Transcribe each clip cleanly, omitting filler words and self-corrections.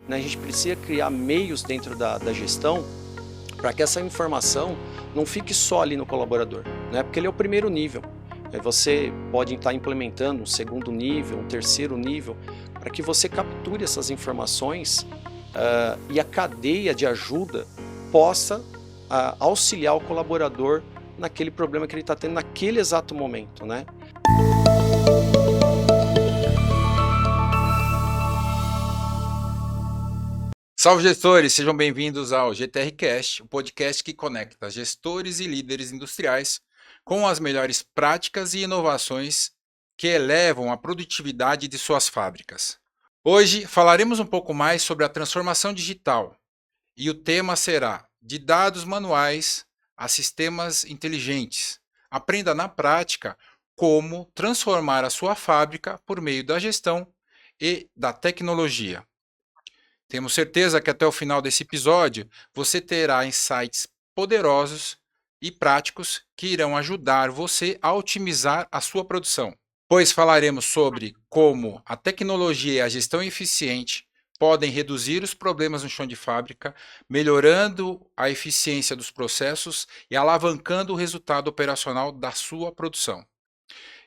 né? A gente precisa criar meios dentro da gestão para que essa informação não fique só ali no colaborador, né? Porque ele é o primeiro nível. Você pode estar implementando um segundo nível, um terceiro nível, para que você capture essas informações e a cadeia de ajuda possa auxiliar o colaborador naquele problema que ele está tendo naquele exato momento, né? Salve gestores, sejam bem-vindos ao GTR Cast, o podcast que conecta gestores e líderes industriais com as melhores práticas e inovações que elevam a produtividade de suas fábricas. Hoje falaremos um pouco mais sobre a transformação digital e o tema será de dados manuais a sistemas inteligentes. Aprenda na prática como transformar a sua fábrica por meio da gestão e da tecnologia. Temos certeza que até o final desse episódio você terá insights poderosos e práticos que irão ajudar você a otimizar a sua produção. Pois falaremos sobre como a tecnologia e a gestão eficiente podem reduzir os problemas no chão de fábrica, melhorando a eficiência dos processos e alavancando o resultado operacional da sua produção.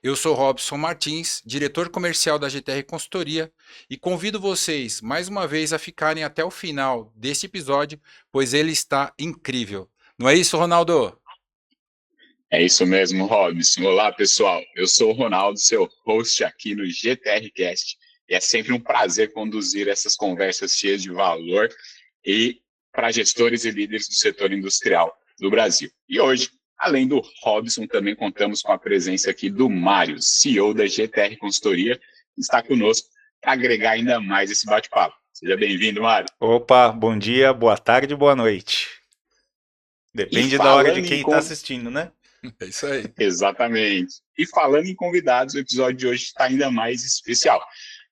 Eu sou Robson Martins, diretor comercial da GTR Consultoria, e convido vocês mais uma vez a ficarem até o final deste episódio, pois ele está incrível. Não é isso, Ronaldo? É isso mesmo, Robson. Olá, pessoal. Eu sou o Ronaldo, seu host aqui no GTR Cast, e é sempre um prazer conduzir essas conversas cheias de valor e para gestores e líderes do setor industrial do Brasil. E hoje, além do Robson, também contamos com a presença aqui do Mário, CEO da GTR Consultoria, que está conosco para agregar ainda mais esse bate-papo. Seja bem-vindo, Mário. Opa, bom dia, boa tarde, boa noite. Depende da hora de quem está assistindo, né? É isso aí. Exatamente. E falando em convidados, o episódio de hoje está ainda mais especial.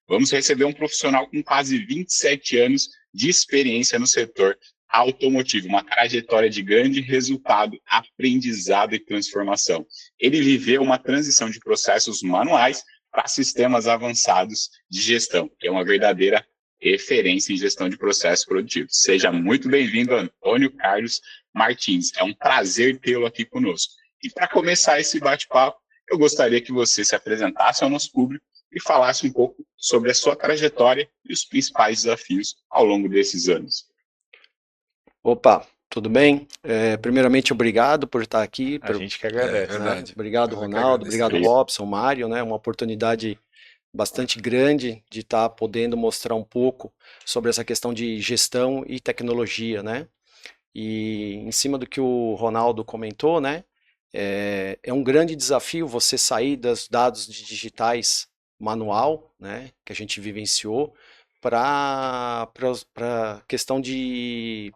Vamos receber um profissional com quase 27 anos de experiência no setor automotivo, uma trajetória de grande resultado, aprendizado e transformação. Ele viveu uma transição de processos manuais para sistemas avançados de gestão, que é uma verdadeira referência em gestão de processos produtivos. Seja muito bem-vindo, Antônio Carlos Martins. É um prazer tê-lo aqui conosco. E para começar esse bate-papo, eu gostaria que você se apresentasse ao nosso público e falasse um pouco sobre a sua trajetória e os principais desafios ao longo desses anos. Opa, tudo bem? Primeiramente, obrigado por estar aqui. A gente que agradece. Verdade. Obrigado, Ronaldo. Obrigado, Robson, Mário, né? Uma oportunidade bastante grande de estar podendo mostrar um pouco sobre essa questão de gestão e tecnologia, né? E em cima do que o Ronaldo comentou, né? É um grande desafio você sair dos dados digitais manual, né, que a gente vivenciou, para a questão dos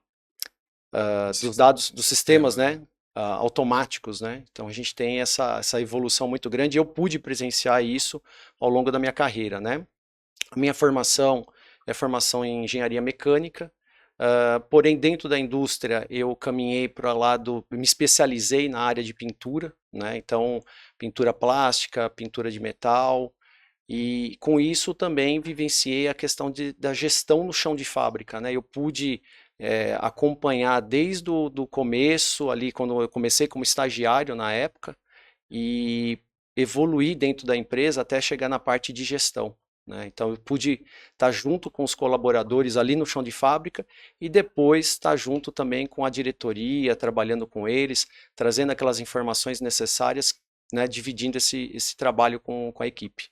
dados, dos sistemas, né, automáticos, né? Então a gente tem essa evolução muito grande e eu pude presenciar isso ao longo da minha carreira, né? A minha formação é formação em engenharia mecânica. Porém, dentro da indústria, eu caminhei para o lado, me especializei na área de pintura, né? Então, pintura plástica, pintura de metal, e com isso também vivenciei a questão da gestão no chão de fábrica, né? Eu pude acompanhar desde o do começo, ali quando eu comecei como estagiário na época, e evoluir dentro da empresa até chegar na parte de gestão. Então eu pude estar junto com os colaboradores ali no chão de fábrica e depois estar junto também com a diretoria, trabalhando com eles, trazendo aquelas informações necessárias, né, dividindo esse trabalho com a equipe.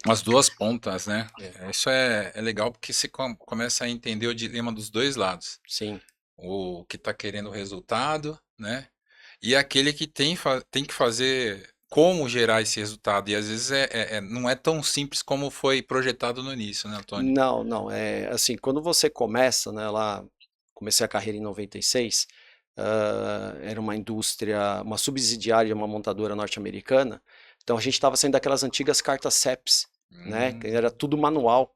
As duas pontas, né? Isso é legal porque você começa a entender o dilema dos dois lados. Sim. O que está querendo o resultado, né? E aquele que tem que fazer como gerar esse resultado. E às vezes não é tão simples como foi projetado no início, né, Antônio? Não. Assim, quando você começa, né, lá, comecei a carreira em 96, era uma indústria, uma subsidiária de uma montadora norte-americana, então a gente estava saindo daquelas antigas cartas CEPs, né, que era tudo manual.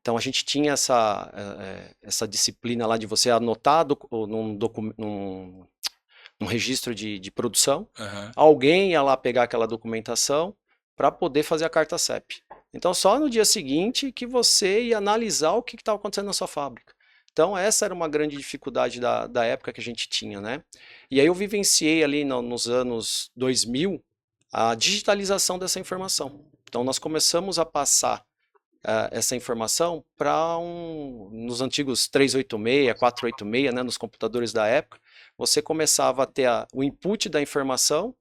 Então a gente tinha essa disciplina lá de você anotar num registro de produção, alguém ia lá pegar aquela documentação para poder fazer a carta CEP. Então, só no dia seguinte que você ia analisar o que estava acontecendo na sua fábrica. Então, essa era uma grande dificuldade da época que a gente tinha, né? E aí eu vivenciei ali nos anos 2000 a digitalização dessa informação. Então, nós começamos a passar essa informação para nos antigos 386, 486, né, nos computadores da época, você começava a ter o input da informação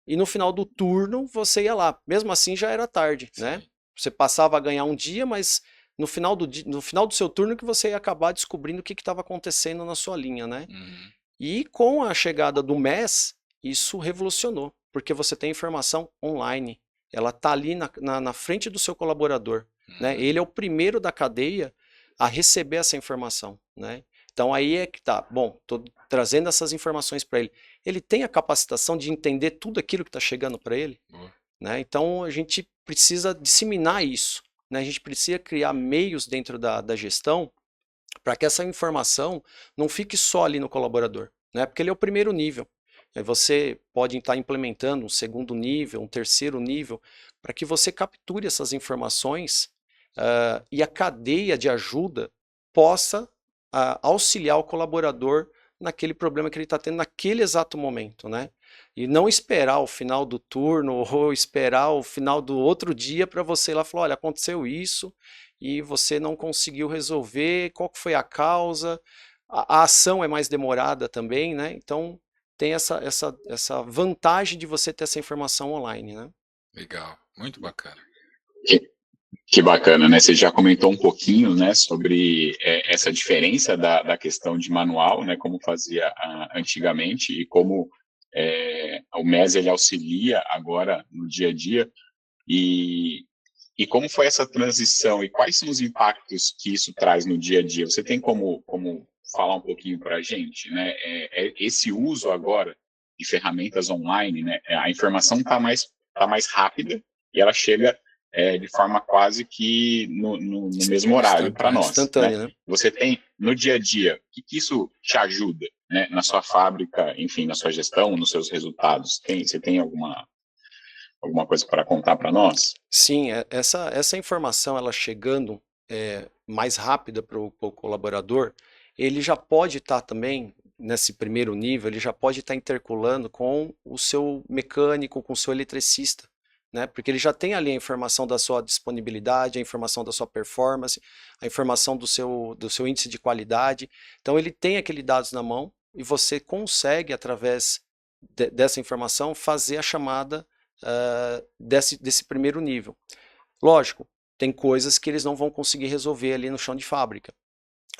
e no final do turno você ia lá. Mesmo assim já era tarde, né? Você passava a ganhar um dia, mas no final do seu turno que você ia acabar descobrindo o que estava acontecendo na sua linha, né? Uhum. E com a chegada do MES, isso revolucionou, porque você tem informação online. Ela está ali na frente do seu colaborador, né? Ele é o primeiro da cadeia a receber essa informação, né? Então aí é que tá, bom, estou trazendo essas informações para ele. Ele tem a capacitação de entender tudo aquilo que está chegando para ele, né? Então a gente precisa disseminar isso, né? A gente precisa criar meios dentro da gestão para que essa informação não fique só ali no colaborador, né? Porque ele é o primeiro nível. Aí você pode estar implementando um segundo nível, um terceiro nível, para que você capture essas informações e a cadeia de ajuda possa auxiliar o colaborador naquele problema que ele está tendo naquele exato momento, né? E não esperar o final do turno ou esperar o final do outro dia para você ir lá falar, olha, aconteceu isso e você não conseguiu resolver, qual que foi a causa, a ação é mais demorada também, né? Então tem essa vantagem de você ter essa informação online, né? Legal, muito bacana. Que bacana, né? Você já comentou um pouquinho, né, sobre essa diferença da questão de manual, né, como fazia antigamente e como o MES ele auxilia agora no dia a dia e como foi essa transição e quais são os impactos que isso traz no dia a dia? Você tem como falar um pouquinho para a gente, né? Esse uso agora de ferramentas online, né? A informação tá mais rápida e ela chega de forma quase que no mesmo horário para nós. Instantânea, né? Você tem no dia a dia, o que isso te ajuda, né? Na sua fábrica, enfim, na sua gestão, nos seus resultados? Você tem alguma coisa para contar para nós? Sim, essa informação ela chegando mais rápida para o colaborador, ele já pode estar também, nesse primeiro nível, ele já pode estar interculando com o seu mecânico, com o seu eletricista, né? Porque ele já tem ali a informação da sua disponibilidade, a informação da sua performance, a informação do seu índice de qualidade. Então ele tem aqueles dados na mão e você consegue, através dessa informação, fazer a chamada desse primeiro nível. Lógico, tem coisas que eles não vão conseguir resolver ali no chão de fábrica.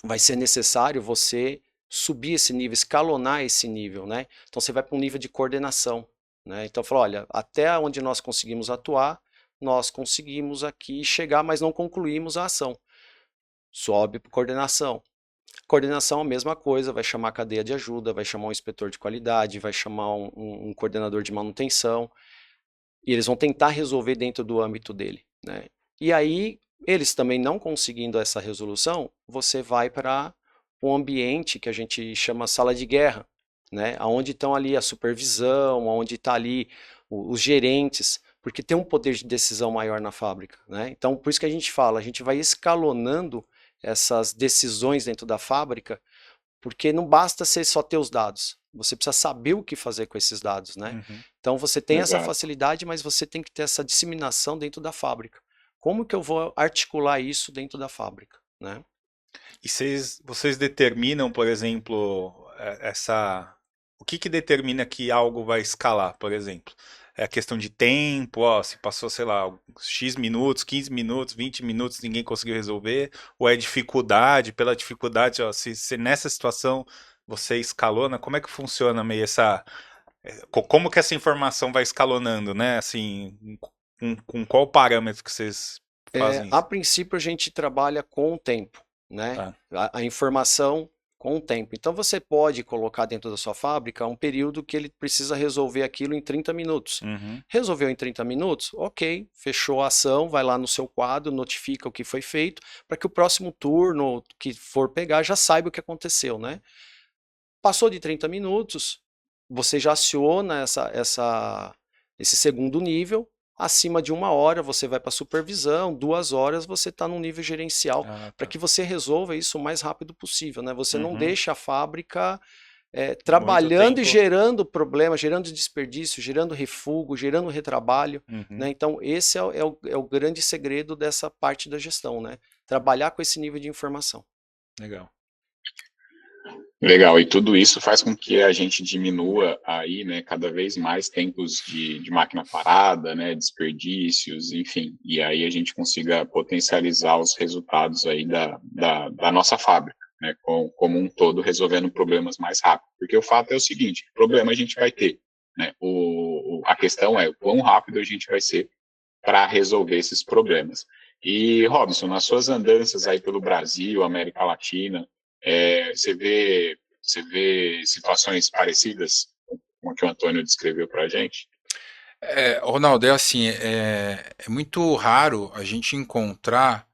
Vai ser necessário você subir esse nível, escalonar esse nível, né? Então você vai para um nível de coordenação, né? Então fala, olha, até onde nós conseguimos atuar, nós conseguimos aqui chegar, mas não concluímos a ação. Sobe para coordenação. Coordenação, a mesma coisa, vai chamar a cadeia de ajuda, vai chamar um inspetor de qualidade, vai chamar um coordenador de manutenção, e eles vão tentar resolver dentro do âmbito dele, né? E aí, eles também não conseguindo essa resolução, você vai para um ambiente que a gente chama sala de guerra, né? Onde estão ali a supervisão, onde está ali os gerentes, porque tem um poder de decisão maior na fábrica, né? Então, por isso que a gente fala, a gente vai escalonando essas decisões dentro da fábrica, porque não basta você só ter os dados, você precisa saber o que fazer com esses dados, né? Uhum. Então você tem essa Exato. facilidade, mas você tem que ter essa disseminação dentro da fábrica. Como que eu vou articular isso dentro da fábrica, né? E vocês determinam, por exemplo, o que determina que algo vai escalar, por exemplo? É a questão de tempo, ó, se passou, sei lá, X minutos, 15 minutos, 20 minutos, ninguém conseguiu resolver, ou é dificuldade, pela dificuldade, ó, se nessa situação você escalona, como é que funciona meio como que essa informação vai escalonando, né? Assim, com qual parâmetro que vocês fazem A isso? princípio a gente trabalha com o tempo, né? Tá. A informação com o tempo. Então você pode colocar dentro da sua fábrica um período que ele precisa resolver aquilo em 30 minutos. Uhum. Resolveu em 30 minutos? Ok, fechou a ação, vai lá no seu quadro, notifica o que foi feito, para que o próximo turno que for pegar já saiba o que aconteceu, né? Passou de 30 minutos, você já aciona esse segundo nível, acima de 1 hora você vai para supervisão, 2 horas você está num nível gerencial, Ah, para tá. que você resolva isso o mais rápido possível, né? Você não Uhum. deixa a fábrica Muito trabalhando e tempo. gerando problema, gerando desperdício, gerando refúgio, gerando retrabalho, Uhum. né? Então, esse é o grande segredo dessa parte da gestão, né? Trabalhar com esse nível de informação. Legal. Legal, e tudo isso faz com que a gente diminua aí, né, cada vez mais tempos de máquina parada, né, desperdícios, enfim, e aí a gente consiga potencializar os resultados aí da nossa fábrica, né, como um todo, resolvendo problemas mais rápido. Porque o fato é o seguinte, problema a gente vai ter, né, a questão é o quão rápido a gente vai ser para resolver esses problemas. E, Robson, nas suas andanças aí pelo Brasil, América Latina, você vê situações parecidas com a que o Antônio descreveu para a gente? Ronaldo, é assim, é muito raro a gente encontrar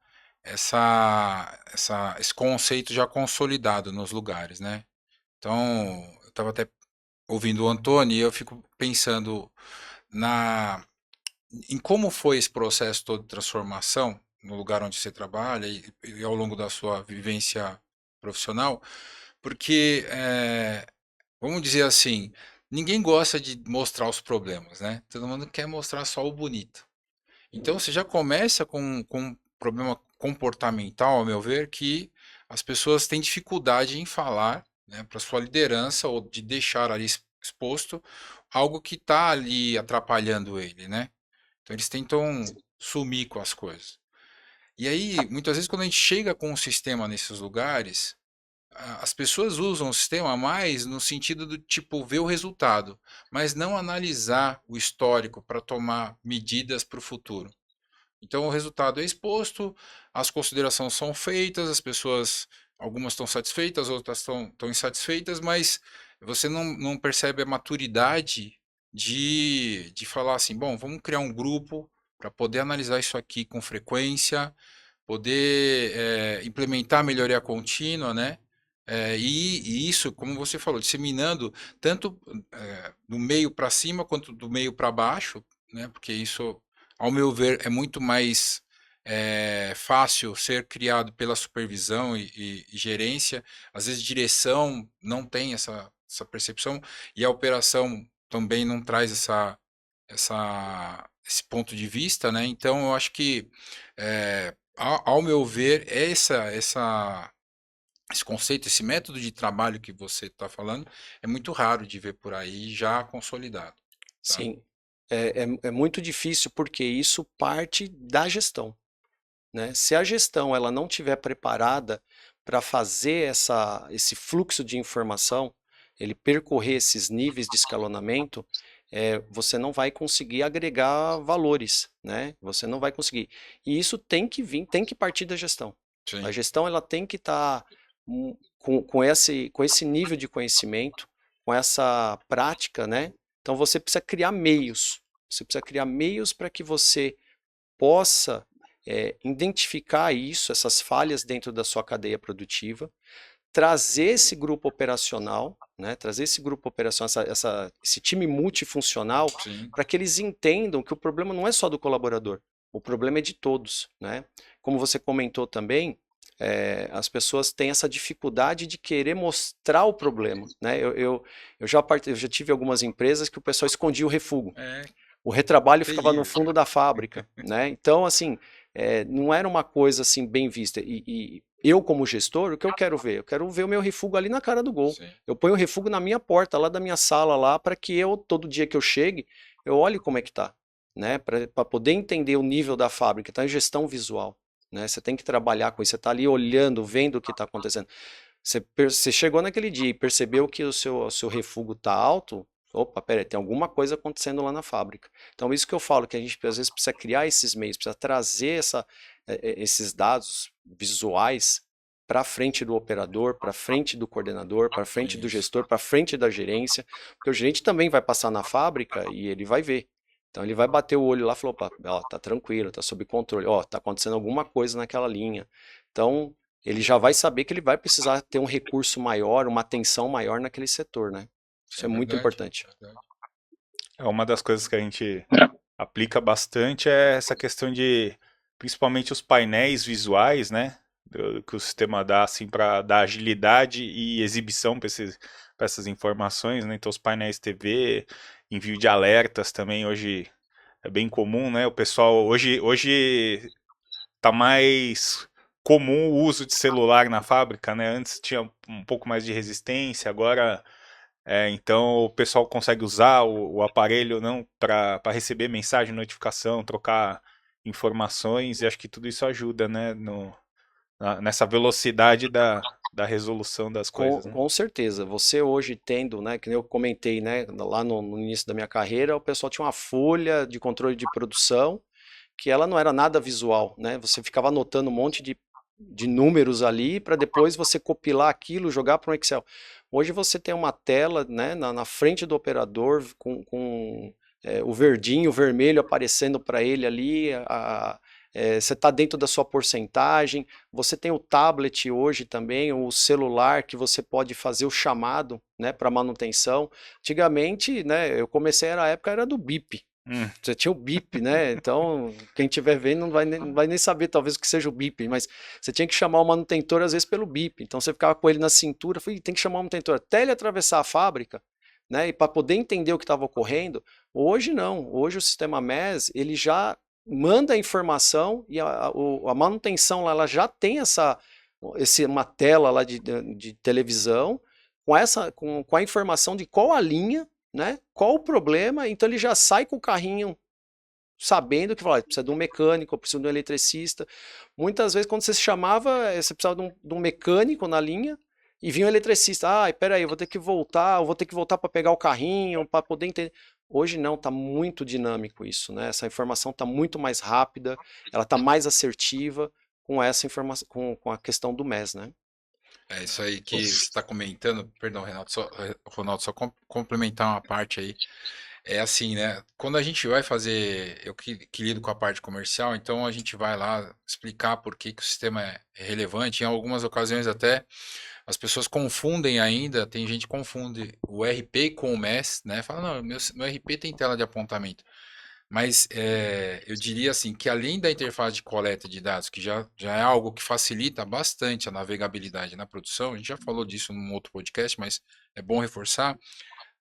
esse conceito já consolidado nos lugares, né? Então, eu estava até ouvindo o Antônio e eu fico pensando na, em como foi esse processo todo de transformação no lugar onde você trabalha e ao longo da sua vivência profissional, porque vamos dizer assim, ninguém gosta de mostrar os problemas, né? Todo mundo quer mostrar só o bonito. Então você já começa com um problema comportamental, ao meu ver, que as pessoas têm dificuldade em falar, né, para sua liderança ou de deixar ali exposto algo que está ali atrapalhando ele, né? Então eles tentam sumir com as coisas. E aí, muitas vezes, quando a gente chega com um sistema nesses lugares, as pessoas usam o sistema mais no sentido do tipo ver o resultado, mas não analisar o histórico para tomar medidas para o futuro. Então o resultado é exposto, as considerações são feitas, as pessoas, algumas estão satisfeitas, outras estão insatisfeitas, mas você não percebe a maturidade de falar assim, bom, vamos criar um grupo para poder analisar isso aqui com frequência, poder implementar a melhoria contínua, né? E isso, como você falou, disseminando tanto do meio para cima quanto do meio para baixo, né? Porque isso, ao meu ver, é muito mais fácil ser criado pela supervisão e gerência. Às vezes, direção não tem essa percepção e a operação também não traz esse ponto de vista, né? Então, eu acho que ao meu ver, esse conceito, esse método de trabalho que você está falando, é muito raro de ver por aí já consolidado, sabe? Sim, é muito difícil porque isso parte da gestão, né? Se a gestão ela não tiver preparada para fazer esse fluxo de informação, ele percorrer esses níveis de escalonamento, você não vai conseguir agregar valores, né? Você não vai conseguir. E isso tem que vir, tem que partir da gestão. A Sim, gestão ela tem que estar com esse nível de conhecimento, com essa prática, né? Então você precisa criar meios. Você precisa criar meios para que você possa identificar isso, essas falhas dentro da sua cadeia produtiva, trazer esse grupo operacional, né, trazer esse grupo operacional, esse time multifuncional, sim, para que eles entendam que o problema não é só do colaborador, o problema é de todos, né? Como você comentou também, as pessoas têm essa dificuldade de querer mostrar o problema, né? Eu já tive algumas empresas que o pessoal escondia o refúgio. é O retrabalho ficava no terrível. fundo da fábrica, né? Então, assim, não era uma coisa assim bem vista. E eu, como gestor, o que eu quero ver? Eu quero ver o meu refúgio ali na cara do gol. Sim, Eu ponho o refúgio na minha porta, lá da minha sala, lá, para que eu, todo dia que eu chegue, eu olhe como é que tá, né? Para poder entender o nível da fábrica, tá em gestão visual, né? Você tem que trabalhar com isso, você tá ali olhando, vendo o que está acontecendo. Você chegou naquele dia e percebeu que o seu refúgio está alto, opa, peraí, tem alguma coisa acontecendo lá na fábrica. Então, isso que eu falo, que a gente às vezes precisa criar esses meios, precisa trazer esses dados visuais para frente do operador, para frente do coordenador, para frente do isso. gestor, para frente da gerência, porque o gerente também vai passar na fábrica e ele vai ver. Então ele vai bater o olho lá e falar, opa, ó, tá tranquilo, tá sob controle, ó, tá acontecendo alguma coisa naquela linha. Então, ele já vai saber que ele vai precisar ter um recurso maior, uma atenção maior naquele setor, né? Isso É é muito verdade, importante. verdade. É uma das coisas que a gente É. aplica bastante é essa questão de, principalmente os painéis visuais, né? Que o sistema dá assim para dar agilidade e exibição para essas informações, né? Então os painéis TV, envio de alertas também hoje é bem comum, né? O pessoal hoje tá mais comum o uso de celular na fábrica, né? Antes tinha um pouco mais de resistência, agora então o pessoal consegue usar o aparelho não para receber mensagem, notificação, trocar informações, e acho que tudo isso ajuda, né, nessa velocidade da resolução das coisas, né? Com certeza, você hoje tendo, né, que nem eu comentei, né, lá no início da minha carreira, o pessoal tinha uma folha de controle de produção que ela não era nada visual, né? Você ficava anotando um monte de números ali para depois você compilar aquilo, jogar para um Excel. Hoje você tem uma tela, né, na frente do operador com o verdinho, o vermelho aparecendo para ele ali, você está dentro da sua porcentagem, você tem o tablet hoje também, o celular que você pode fazer o chamado, né, para manutenção. Antigamente, né, eu comecei, a época era do BIP, você tinha o bip, né? Então, quem estiver vendo não vai nem saber talvez o que seja o bip, mas você tinha que chamar o manutentor às vezes pelo bip. Então você ficava com ele na cintura, falei, tem que chamar o manutentor até ele atravessar a fábrica, né? E para poder entender o que estava ocorrendo. Hoje não, hoje o sistema MES ele já manda a informação e a manutenção lá, ela já tem uma tela lá de televisão com a informação de qual a linha, né? Qual o problema? Então ele já sai com o carrinho sabendo que precisa de um mecânico, precisa de um eletricista. Muitas vezes, quando você se chamava, você precisava de um mecânico na linha e vinha um eletricista. Ah, espera aí, eu vou ter que voltar para pegar o carrinho, para poder entender. Hoje não, está muito dinâmico isso, né? Essa informação está muito mais rápida, ela está mais assertiva com essa informação, com a questão do MES, né? É isso aí que você está comentando. Perdão, Ronaldo, só complementar uma parte aí. É assim, né? Quando a gente vai fazer, eu que lido com a parte comercial, então a gente vai lá explicar por que o sistema é relevante. Em algumas ocasiões até as pessoas confundem ainda, tem gente que confunde o RP com o MES, né? Fala, não, meu RP tem tela de apontamento. Mas eu diria assim que além da interface de coleta de dados, que já é algo que facilita bastante a navegabilidade na produção, a gente já falou disso num outro podcast, mas é bom reforçar.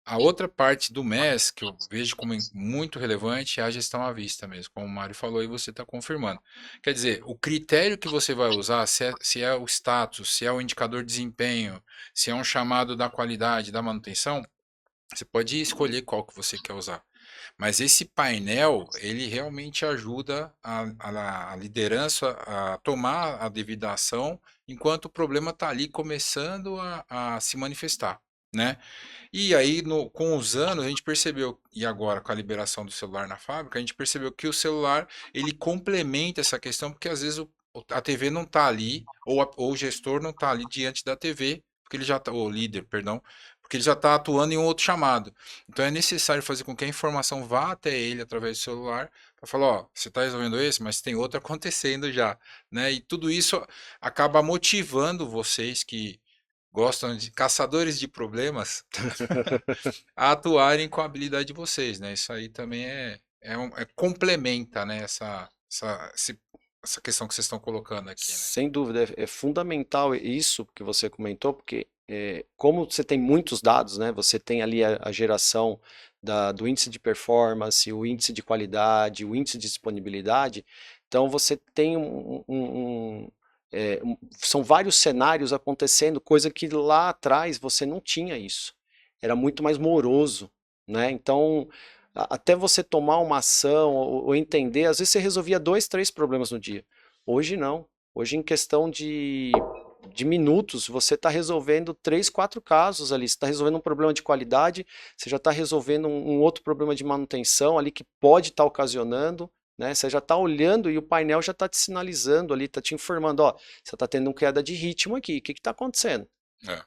A outra parte do MES, que eu vejo como muito relevante, é a gestão à vista mesmo, como o Mário falou e você está confirmando. Quer dizer, o critério que você vai usar, se é o status, se é o indicador de desempenho, se é um chamado da qualidade, da manutenção, você pode escolher qual que você quer usar. Mas esse painel, ele realmente ajuda a liderança a tomar a devida ação enquanto o problema está ali começando a se manifestar, né? E aí, com os anos, a gente percebeu, e agora com a liberação do celular na fábrica, a gente percebeu que o celular, ele complementa essa questão, porque às vezes a TV não está ali, ou o gestor não está ali diante da TV, porque ele já tá, o líder, perdão, porque ele já está atuando em um outro chamado. Então é necessário fazer com que a informação vá até ele através do celular, para falar, ó, você está resolvendo esse, mas tem outro acontecendo já, né? E tudo isso acaba motivando vocês que gostam de caçadores de problemas a atuarem com a habilidade de vocês, né? Isso aí também complementa, né? Essa questão que vocês estão colocando aqui, né? Sem dúvida, é fundamental isso que você comentou, porque como você tem muitos dados, né? Você tem ali a geração do índice de performance, o índice de qualidade, o índice de disponibilidade. Então você tem são vários cenários acontecendo, coisa que lá atrás você não tinha isso. Era muito mais moroso, né? Então até você tomar uma ação ou entender, às vezes você resolvia 2, 3 problemas no dia. Hoje não. Hoje, em questão de minutos, você está resolvendo 3, 4 casos ali. Você está resolvendo um problema de qualidade, você já está resolvendo um outro problema de manutenção ali que pode estar ocasionando, né? Você já está olhando e o painel já está te sinalizando ali, está te informando, ó, você está tendo uma queda de ritmo aqui, o que está acontecendo?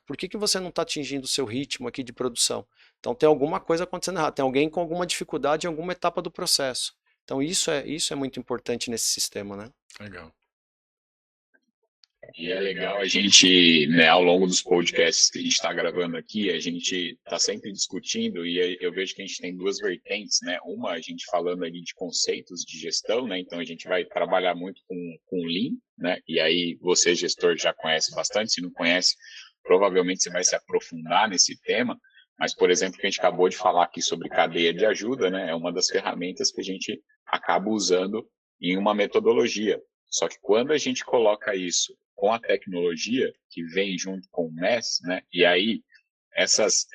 Por que você não está atingindo o seu ritmo aqui de produção? Então tem alguma coisa acontecendo errado, tem alguém com alguma dificuldade em alguma etapa do processo. Então isso é muito importante nesse sistema, né? Legal. E é legal a gente, né, ao longo dos podcasts que a gente está gravando aqui, a gente está sempre discutindo e eu vejo que a gente tem duas vertentes, né? Uma, a gente falando ali de conceitos de gestão, né? Então a gente vai trabalhar muito com Lean, né? E aí você, gestor, já conhece bastante, se não conhece, provavelmente você vai se aprofundar nesse tema. Mas, por exemplo, que a gente acabou de falar aqui sobre cadeia de ajuda, né? É uma das ferramentas que a gente acaba usando em uma metodologia. Só que quando a gente coloca isso com a tecnologia que vem junto com o MES, né? E aí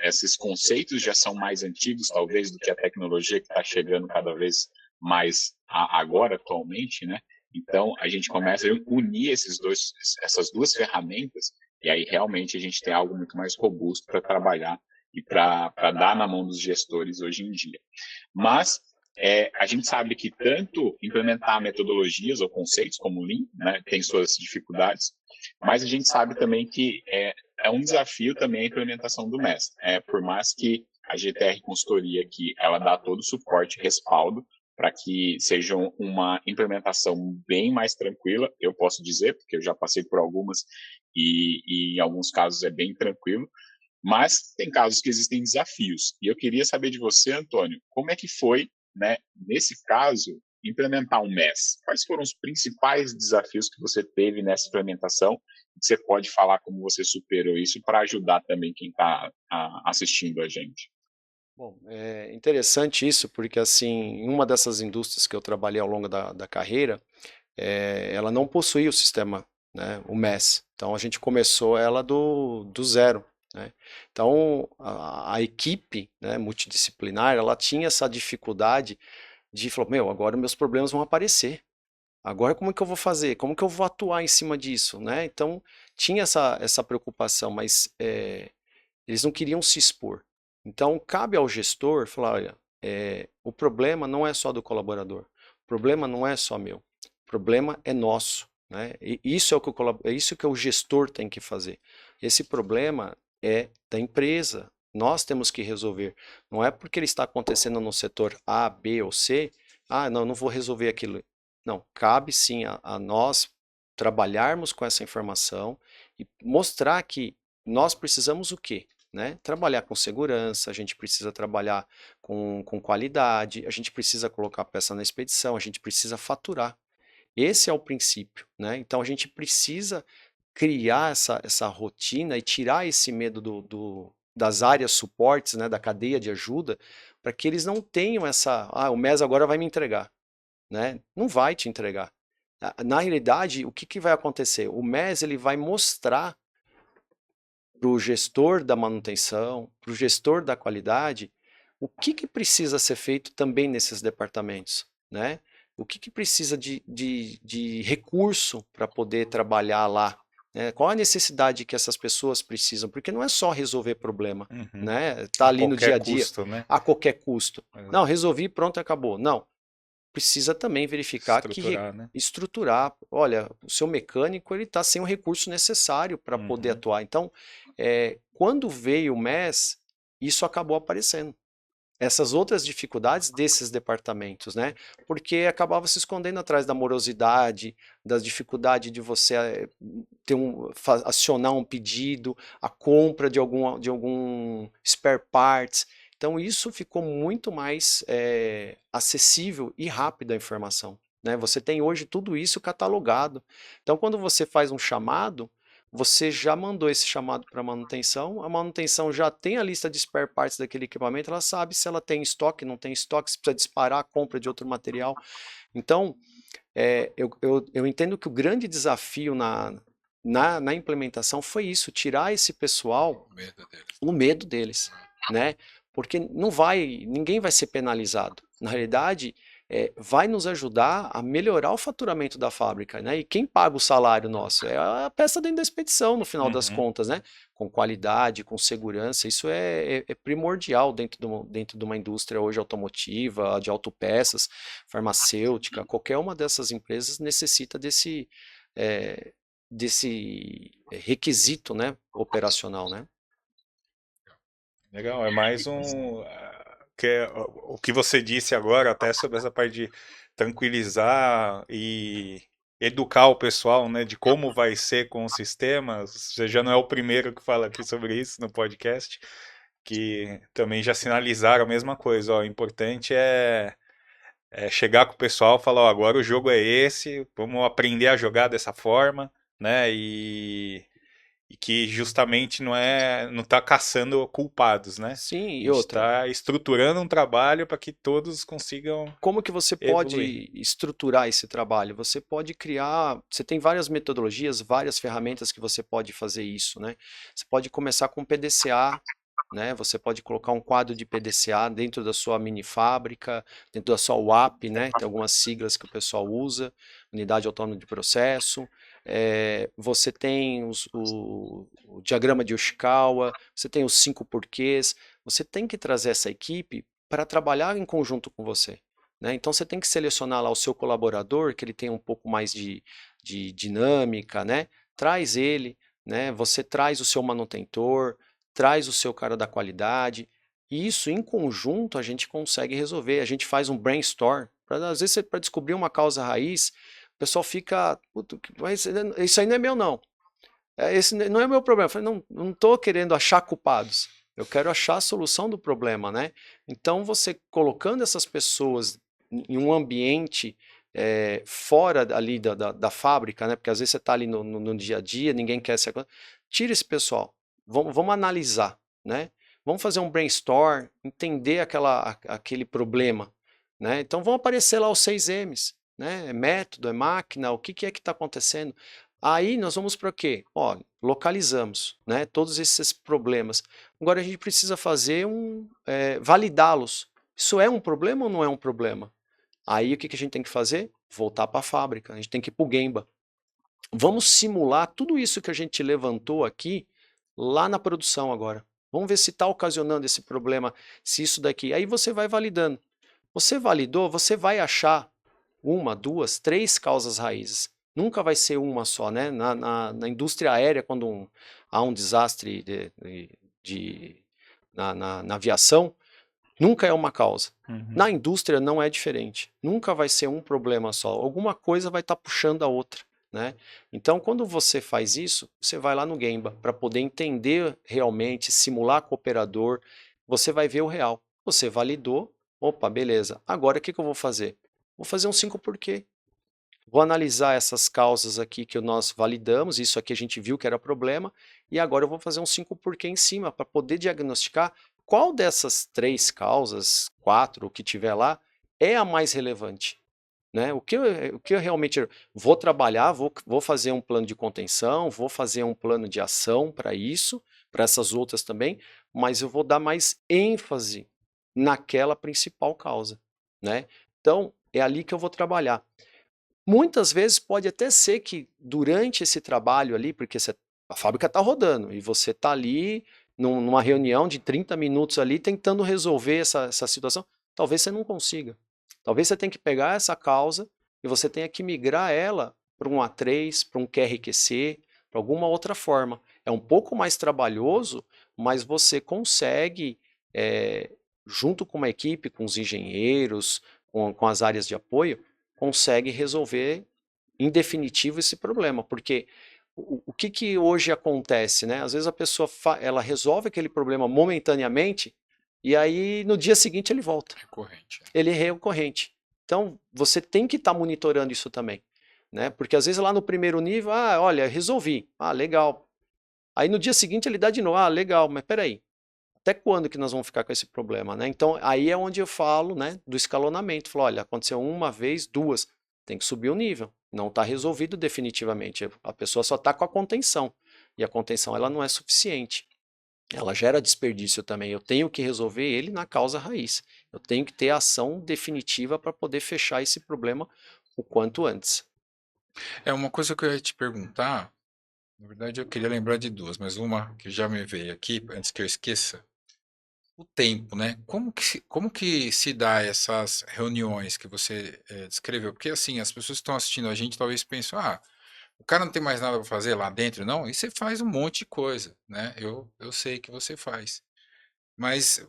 esses conceitos já são mais antigos, talvez, do que a tecnologia que está chegando cada vez mais agora, atualmente, né? Então, a gente começa a unir essas duas ferramentas e aí realmente a gente tem algo muito mais robusto para trabalhar e para dar na mão dos gestores hoje em dia. Mas a gente sabe que tanto implementar metodologias ou conceitos como o Lean, né, tem suas dificuldades, mas a gente sabe também que é um desafio também a implementação do MES. Por mais que a GTR Consultoria aqui, ela dá todo o suporte e respaldo para que seja uma implementação bem mais tranquila, eu posso dizer, porque eu já passei por algumas e em alguns casos é bem tranquilo, mas tem casos que existem desafios. E eu queria saber de você, Antônio, como é que foi, né, nesse caso, implementar um MES? Quais foram os principais desafios que você teve nessa implementação? Você pode falar como você superou isso para ajudar também quem está assistindo a gente. Bom, é interessante isso, porque assim, em uma dessas indústrias que eu trabalhei ao longo da carreira, ela não possuía o sistema, né, o MES. Então a gente começou ela do zero, né? Então a equipe, né, multidisciplinar, ela tinha essa dificuldade de falar, meu, agora meus problemas vão aparecer. Agora como é que eu vou fazer? Como que eu vou atuar em cima disso, né? Então tinha essa preocupação, mas eles não queriam se expor. Então cabe ao gestor falar, olha, o problema não é só do colaborador, o problema não é só meu, o problema é nosso, né? E isso é isso que o gestor tem que fazer. Esse problema é da empresa. Nós temos que resolver. Não é porque ele está acontecendo no setor A, B ou C, não, não vou resolver aquilo. Não, cabe sim a nós trabalharmos com essa informação e mostrar que nós precisamos o quê? Né? Trabalhar com segurança, a gente precisa trabalhar com qualidade, a gente precisa colocar a peça na expedição, a gente precisa faturar. Esse é o princípio, né? Então a gente precisa criar essa rotina e tirar esse medo das áreas suportes, né, da cadeia de ajuda, para que eles não tenham o MES agora vai me entregar, né? Não vai te entregar. Na realidade, o que vai acontecer? O MES ele vai mostrar para o gestor da manutenção, para o gestor da qualidade, o que precisa ser feito também nesses departamentos, né? O que precisa de recurso para poder trabalhar lá, né? Qual a necessidade que essas pessoas precisam? Porque não é só resolver problema, Uhum. né? Tá A ali no dia qualquer a dia, custo, né? a qualquer custo. Exato. Não, resolvi, pronto, acabou. Não, precisa também verificar Estruturar, né? estruturar. Olha, o seu mecânico ele está sem o recurso necessário para poder Uhum. atuar. Então, quando veio o MES, isso acabou aparecendo. Essas outras dificuldades desses departamentos, né? Porque acabava se escondendo atrás da morosidade, da dificuldade de você acionar um pedido, a compra de algum spare parts. Então isso ficou muito mais acessível e rápido a informação, né? Você tem hoje tudo isso catalogado. Então quando você faz um chamado, você já mandou esse chamado para a manutenção já tem a lista de spare parts daquele equipamento, ela sabe se ela tem estoque, não tem estoque, se precisa disparar a compra de outro material. Então, eu entendo que o grande desafio na implementação foi isso, tirar esse pessoal O medo deles. o medo deles, né? Porque ninguém vai ser penalizado. Na realidade, vai nos ajudar a melhorar o faturamento da fábrica, né? E quem paga o salário nosso? É a peça dentro da expedição, no final das Uhum. contas, né? Com qualidade, com segurança, isso é primordial dentro de uma indústria hoje automotiva, de autopeças, farmacêutica, qualquer uma dessas empresas necessita eh, desse requisito, né, operacional, né? Legal, é mais que é o que você disse agora, até sobre essa parte de tranquilizar educar o pessoal, né, de como vai ser com os sistemas. Você já não é o primeiro que fala aqui sobre isso no podcast, que também já sinalizaram a mesma coisa. Ó, o importante é chegar com o pessoal e falar, ó, agora o jogo é esse, vamos aprender a jogar dessa forma, né? E que justamente não está caçando culpados, né? Sim, A e gente outra, está estruturando um trabalho para que todos consigam como que você evoluir. pode estruturar esse trabalho? Você pode criar, você tem várias metodologias, várias ferramentas que você pode fazer isso, né? Você pode começar com PDCA, né? Você pode colocar um quadro de PDCA dentro da sua mini fábrica, dentro da sua UAP, né? Tem algumas siglas que o pessoal usa, Unidade Autônoma de Processo. Você tem o diagrama de Yoshikawa, você tem os 5 porquês. Você tem que trazer essa equipe para trabalhar em conjunto com você, né? Então você tem que selecionar lá o seu colaborador, que ele tem um pouco mais de dinâmica, né? Traz ele, né? Você traz o seu manutentor, traz o seu cara da qualidade, e isso em conjunto a gente consegue resolver. A gente faz um brainstorm, às vezes para descobrir uma causa raiz, o pessoal fica, "Puta, mas isso aí não é meu não, esse não é o meu problema." Eu falei, não estou querendo achar culpados, eu quero achar a solução do problema, né? Então você colocando essas pessoas em um ambiente fora ali da fábrica, né? Porque às vezes você está ali no dia a dia, ninguém quer ser. Tira esse pessoal, vamos analisar, né? Vamos fazer um brainstorm, entender aquele problema, né? Então vão aparecer lá os 6 M's, né? É método, é máquina, o que é que está acontecendo? Aí nós vamos para quê? Ó, localizamos, né, todos esses problemas. Agora a gente precisa fazer validá-los. Isso é um problema ou não é um problema? Aí o que a gente tem que fazer? Voltar para a fábrica, a gente tem que ir para o Gemba. Vamos simular tudo isso que a gente levantou aqui lá na produção agora. Vamos ver se está ocasionando esse problema, se isso daqui. Aí você vai validando. Você validou, você vai achar uma, duas, três causas raízes. Nunca vai ser uma só, né? Na indústria aérea, quando há um desastre na aviação, nunca é uma causa. Uhum. Na indústria não é diferente. Nunca vai ser um problema só. Alguma coisa vai estar puxando a outra, né? Então, quando você faz isso, você vai lá no Gemba para poder entender realmente, simular com o operador, você vai ver o real. Você validou, opa, beleza. Agora o que eu vou fazer? Vou fazer um 5 porquê. Vou analisar essas causas aqui que nós validamos, isso aqui a gente viu que era problema, e agora eu vou fazer um 5 porquê em cima para poder diagnosticar qual dessas 3 causas, 4, o que tiver lá, é a mais relevante. Né? O que eu realmente vou trabalhar, vou fazer um plano de contenção, vou fazer um plano de ação para isso, para essas outras também, mas eu vou dar mais ênfase naquela principal causa. Né? Então, é ali que eu vou trabalhar. Muitas vezes pode até ser que durante esse trabalho ali, porque a fábrica está rodando e você está ali numa reunião de 30 minutos ali tentando resolver essa situação, talvez você não consiga. Talvez você tenha que pegar essa causa e você tenha que migrar ela para um A3, para um QRQC, para alguma outra forma. É um pouco mais trabalhoso, mas você consegue, junto com uma equipe, com os engenheiros, com as áreas de apoio, consegue resolver em definitivo esse problema, porque o que hoje acontece, né? Às vezes a pessoa ela resolve aquele problema momentaneamente e aí no dia seguinte ele volta. Recorrente. Ele é recorrente. Então você tem que estar monitorando isso também, né? Porque às vezes lá no primeiro nível, olha, resolvi, legal. Aí no dia seguinte ele dá de novo, legal, mas peraí, até quando que nós vamos ficar com esse problema, né? Então, aí é onde eu falo, né, do escalonamento. Falo, olha, aconteceu uma vez, duas, tem que subir o nível. Não está resolvido definitivamente. A pessoa só está com a contenção. E a contenção, ela não é suficiente. Ela gera desperdício também. Eu tenho que resolver ele na causa raiz. Eu tenho que ter ação definitiva para poder fechar esse problema o quanto antes. É uma coisa que eu ia te perguntar, na verdade eu queria lembrar de duas, mas uma que já me veio aqui, antes que eu esqueça, o tempo, né? Como que se dá essas reuniões que você descreveu? Porque assim, as pessoas que estão assistindo a gente talvez pensem, o cara não tem mais nada para fazer lá dentro, não? E você faz um monte de coisa, né? Eu sei que você faz. Mas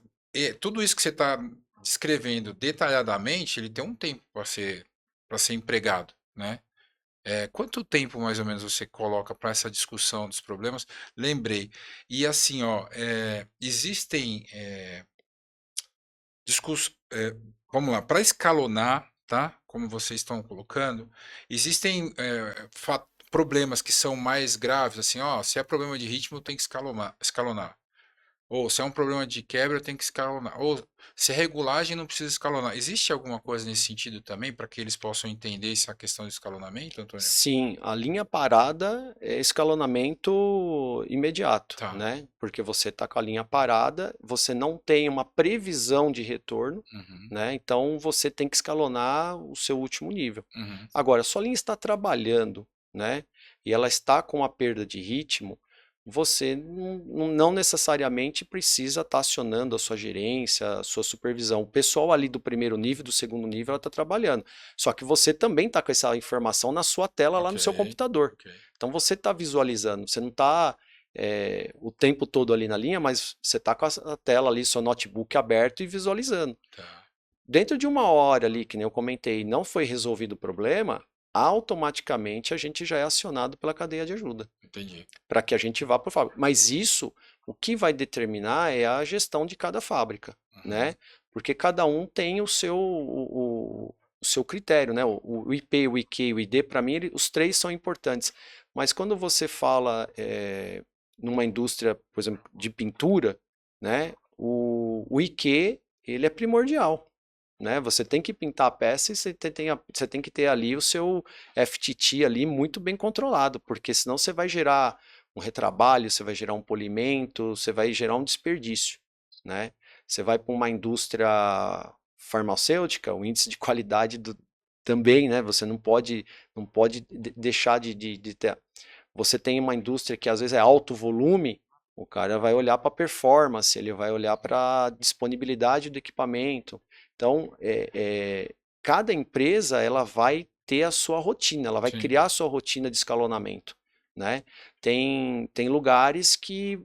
tudo isso que você está descrevendo detalhadamente, ele tem um tempo para ser empregado, né? Quanto tempo mais ou menos você coloca para essa discussão dos problemas? Lembrei. E assim, ó, existem discurso, vamos lá, para escalonar, tá? Como vocês estão colocando, existem problemas que são mais graves, assim, ó, se é problema de ritmo, tem que escalonar. Ou se é um problema de quebra, tem que escalonar. Ou se é regulagem, não precisa escalonar. Existe alguma coisa nesse sentido também, para que eles possam entender essa questão de escalonamento, Antônio? Sim, a linha parada é escalonamento imediato, Tá. né? Porque você está com a linha parada, você não tem uma previsão de retorno, Uhum, né? Então você tem que escalonar o seu último nível. uhum, Agora, sua linha está trabalhando, né? E ela está com a perda de ritmo, você não necessariamente precisa estar acionando a sua gerência, a sua supervisão. O pessoal ali do primeiro nível, do segundo nível, ela está trabalhando. Só que você também está com essa informação na sua tela lá ok, no seu computador. ok, Então você está visualizando, você não está o tempo todo ali na linha, mas você está com a tela ali, seu notebook aberto e visualizando. tá, Dentro de uma hora ali, que nem eu comentei, não foi resolvido o problema, automaticamente a gente já é acionado pela cadeia de ajuda, entendi. para que a gente vá para o fábrica. Mas isso, o que vai determinar é a gestão de cada fábrica, Uhum, né? Porque cada um tem o seu critério, né? O IP, o IQ e o ID, para mim, os três são importantes. Mas quando você fala numa indústria, por exemplo, de pintura, né? O IQ, ele é primordial, né? Você tem que pintar a peça e você tem que ter ali o seu FTT ali muito bem controlado, porque senão você vai gerar um retrabalho, você vai gerar um polimento, você vai gerar um desperdício, né? Você vai para uma indústria farmacêutica, o índice de qualidade também, né? Você não pode deixar de ter. Você tem uma indústria que às vezes é alto volume, o cara vai olhar para performance, ele vai olhar para disponibilidade do equipamento. Então, cada empresa ela vai ter a sua rotina, ela vai sim, criar a sua rotina de escalonamento, né? Tem lugares que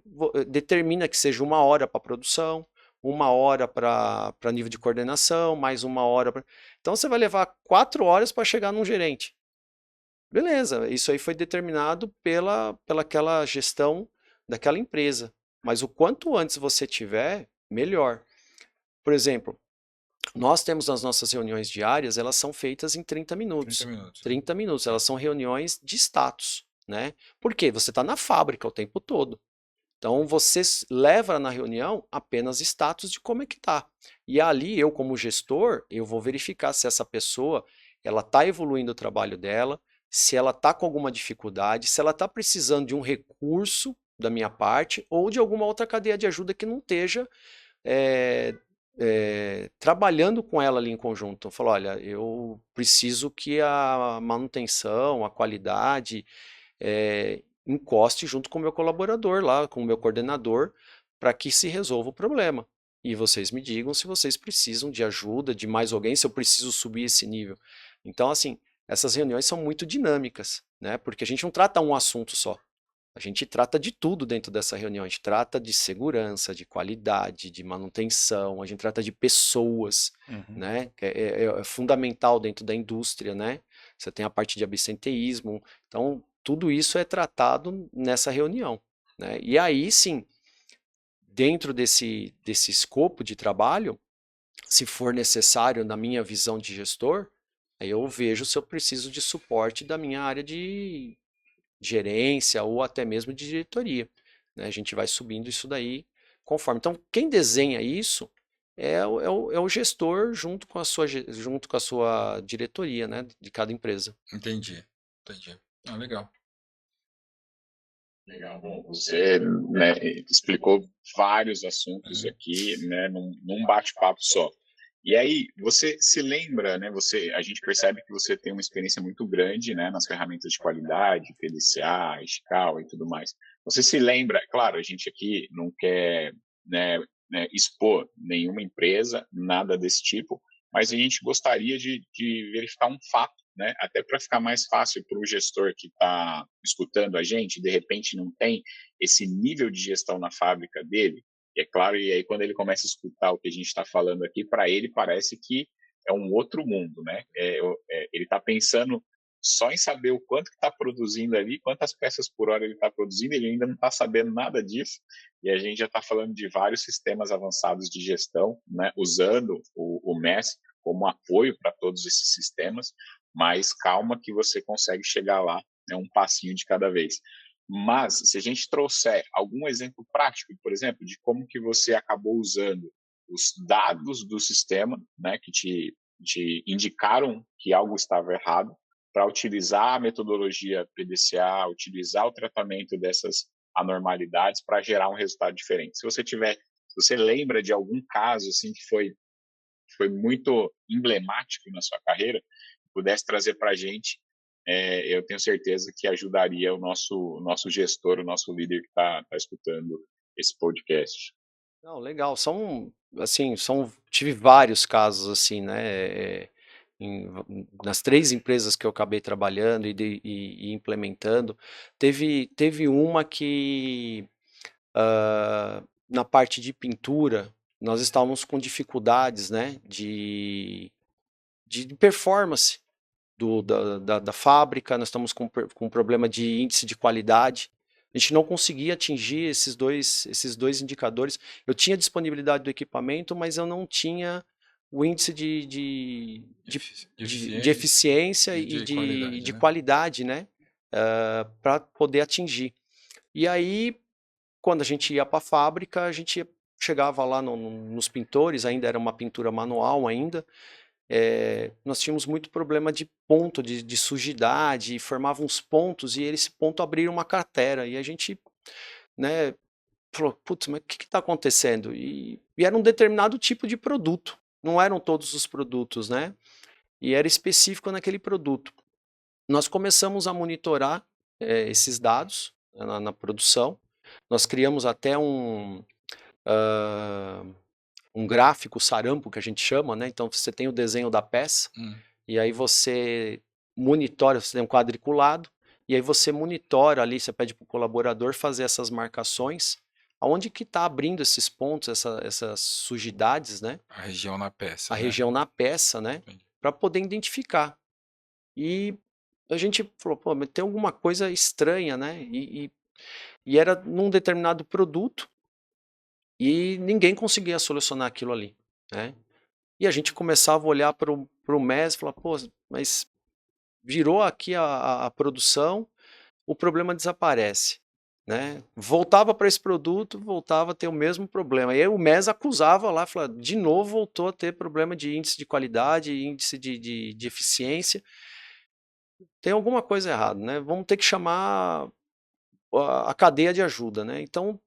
determina que seja uma hora para produção, uma hora para nível de coordenação, mais uma hora para. Então você vai levar 4 horas para chegar num gerente. Beleza, isso aí foi determinado pela aquela gestão daquela empresa. Mas o quanto antes você tiver, melhor. Por exemplo, nós temos as nossas reuniões diárias, elas são feitas em 30 30 minutos. minutos, né? 30 minutos, Sim. elas são reuniões de status, né? Por quê? Você está na fábrica o tempo todo. Então você leva na reunião apenas status de como é que tá. E ali eu como gestor, eu vou verificar se essa pessoa ela está evoluindo o trabalho dela, se ela está com alguma dificuldade, se ela está precisando de um recurso da minha parte ou de alguma outra cadeia de ajuda que não esteja é, trabalhando com ela ali em conjunto. Eu falo, olha, eu preciso que a manutenção, a qualidade encoste junto com o meu colaborador lá, com o meu coordenador, para que se resolva o problema. E vocês me digam se vocês precisam de ajuda, de mais alguém, se eu preciso subir esse nível. Então, assim, essas reuniões são muito dinâmicas, né? Porque a gente não trata um assunto só. A gente trata de tudo dentro dessa reunião. A gente trata de segurança, de qualidade, de manutenção, a gente trata de pessoas, Uhum. né? Que é fundamental dentro da indústria, né? Você tem a parte de absenteísmo. Então, tudo isso é tratado nessa reunião, né? E aí, sim, dentro desse escopo de trabalho, se for necessário, na minha visão de gestor, aí eu vejo se eu preciso de suporte da minha área de gerência ou até mesmo de diretoria, né? A gente vai subindo isso daí conforme. Então, quem desenha isso é o gestor junto com a sua diretoria, né, de cada empresa. Entendi, entendi. Ah, legal. Legal. Bom, você, né, explicou vários assuntos Uhum. aqui, né, num bate-papo só. E aí, você se lembra, né, a gente percebe que você tem uma experiência muito grande, né, nas ferramentas de qualidade, PDCA, SCAL e tudo mais. Você se lembra, claro, a gente aqui não quer, né, expor nenhuma empresa, nada desse tipo, mas a gente gostaria de verificar um fato, né, até para ficar mais fácil para o gestor que está escutando a gente, de repente não tem esse nível de gestão na fábrica dele, e é claro, e aí quando ele começa a escutar o que a gente está falando aqui, para ele parece que é um outro mundo, né? Ele está pensando só em saber o quanto que está produzindo ali, quantas peças por hora ele está produzindo, ele ainda não está sabendo nada disso, e a gente já está falando de vários sistemas avançados de gestão, né, usando o MES como apoio para todos esses sistemas, mas calma que você consegue chegar lá, né, um passinho de cada vez. Mas, se a gente trouxer algum exemplo prático, por exemplo, de como que você acabou usando os dados do sistema, né, que te indicaram que algo estava errado, para utilizar a metodologia PDCA, utilizar o tratamento dessas anormalidades para gerar um resultado diferente. Se você lembra de algum caso assim que foi muito emblemático na sua carreira, pudesse trazer para a gente, eu tenho certeza que ajudaria o nosso gestor, o nosso líder que está escutando esse podcast. Não, legal. Tive vários casos assim, né? Nas 3 empresas que eu acabei trabalhando e implementando, teve uma que na parte de pintura nós estávamos com dificuldades, né? De performance da fábrica, nós estamos com problema de índice de qualidade. A gente não conseguia atingir esses dois indicadores. Eu tinha disponibilidade do equipamento, mas eu não tinha o índice de eficiência e de qualidade, né? Para poder atingir. E aí, quando a gente ia para a fábrica, a gente chegava lá nos pintores, ainda era uma pintura manual ainda, nós tínhamos muito problema de ponto, de sujidade, formava uns pontos e esse ponto abria uma cratera. E a gente, né, falou, putz, mas o que está acontecendo? E era um determinado tipo de produto, não eram todos os produtos, né? E era específico naquele produto. Nós começamos a monitorar esses dados na produção, nós criamos até um gráfico sarampo, que a gente chama, né? Então você tem o desenho da peça, e aí você monitora, você tem um quadriculado, e aí você monitora ali, você pede para o colaborador fazer essas marcações, aonde que está abrindo esses pontos, essas sujidades, né? A região na peça. A região na peça, né? Para poder identificar. E a gente falou, pô, mas tem alguma coisa estranha, né? E era num determinado produto, e ninguém conseguia solucionar aquilo ali, né? E a gente começava a olhar para o MES e falar, pô, mas virou aqui a produção, o problema desaparece, né? Voltava para esse produto, voltava a ter o mesmo problema. E aí o MES acusava lá, falava, de novo voltou a ter problema de índice de qualidade, índice de eficiência. Tem alguma coisa errada, né? Vamos ter que chamar a cadeia de ajuda, né? Então,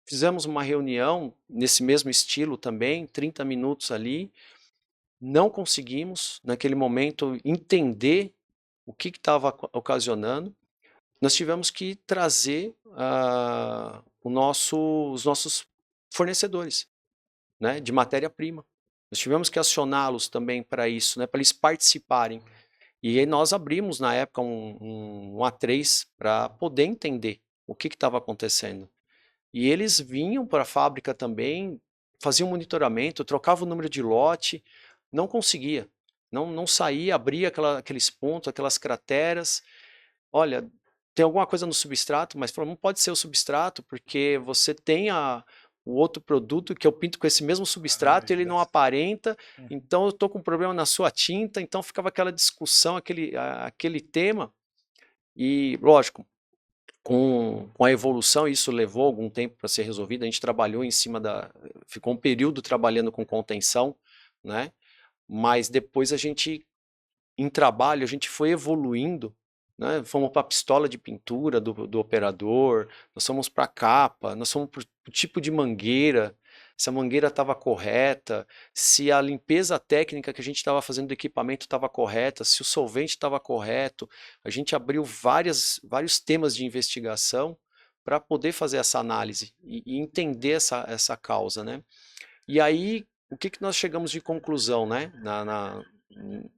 fizemos uma reunião nesse mesmo estilo também, 30 minutos ali, não conseguimos, naquele momento, entender o que estava ocasionando. Nós tivemos que trazer os nossos fornecedores, né, de matéria-prima. Nós tivemos que acioná-los também para isso, né, para eles participarem. E aí nós abrimos, na época, um A3 para poder entender o que estava acontecendo. E eles vinham para a fábrica também, faziam monitoramento, trocavam o número de lote, não conseguia, não saía, abria aqueles pontos, aquelas crateras. Olha, tem alguma coisa no substrato, mas falou, não pode ser o substrato, porque você tem o outro produto que eu pinto com esse mesmo substrato, ele não aparenta, então eu estou com um problema na sua tinta, então ficava aquela discussão, aquele tema, e lógico, com a evolução, isso levou algum tempo para ser resolvido, a gente trabalhou ficou um período trabalhando com contenção, né? Mas depois em trabalho, a gente foi evoluindo, né? Fomos para a pistola de pintura do operador, nós fomos para a capa, nós fomos para o tipo de mangueira, se a mangueira estava correta, se a limpeza técnica que a gente estava fazendo do equipamento estava correta, se o solvente estava correto. A gente abriu vários temas de investigação para poder fazer essa análise e entender essa causa, né? E aí, o que nós chegamos de conclusão, né?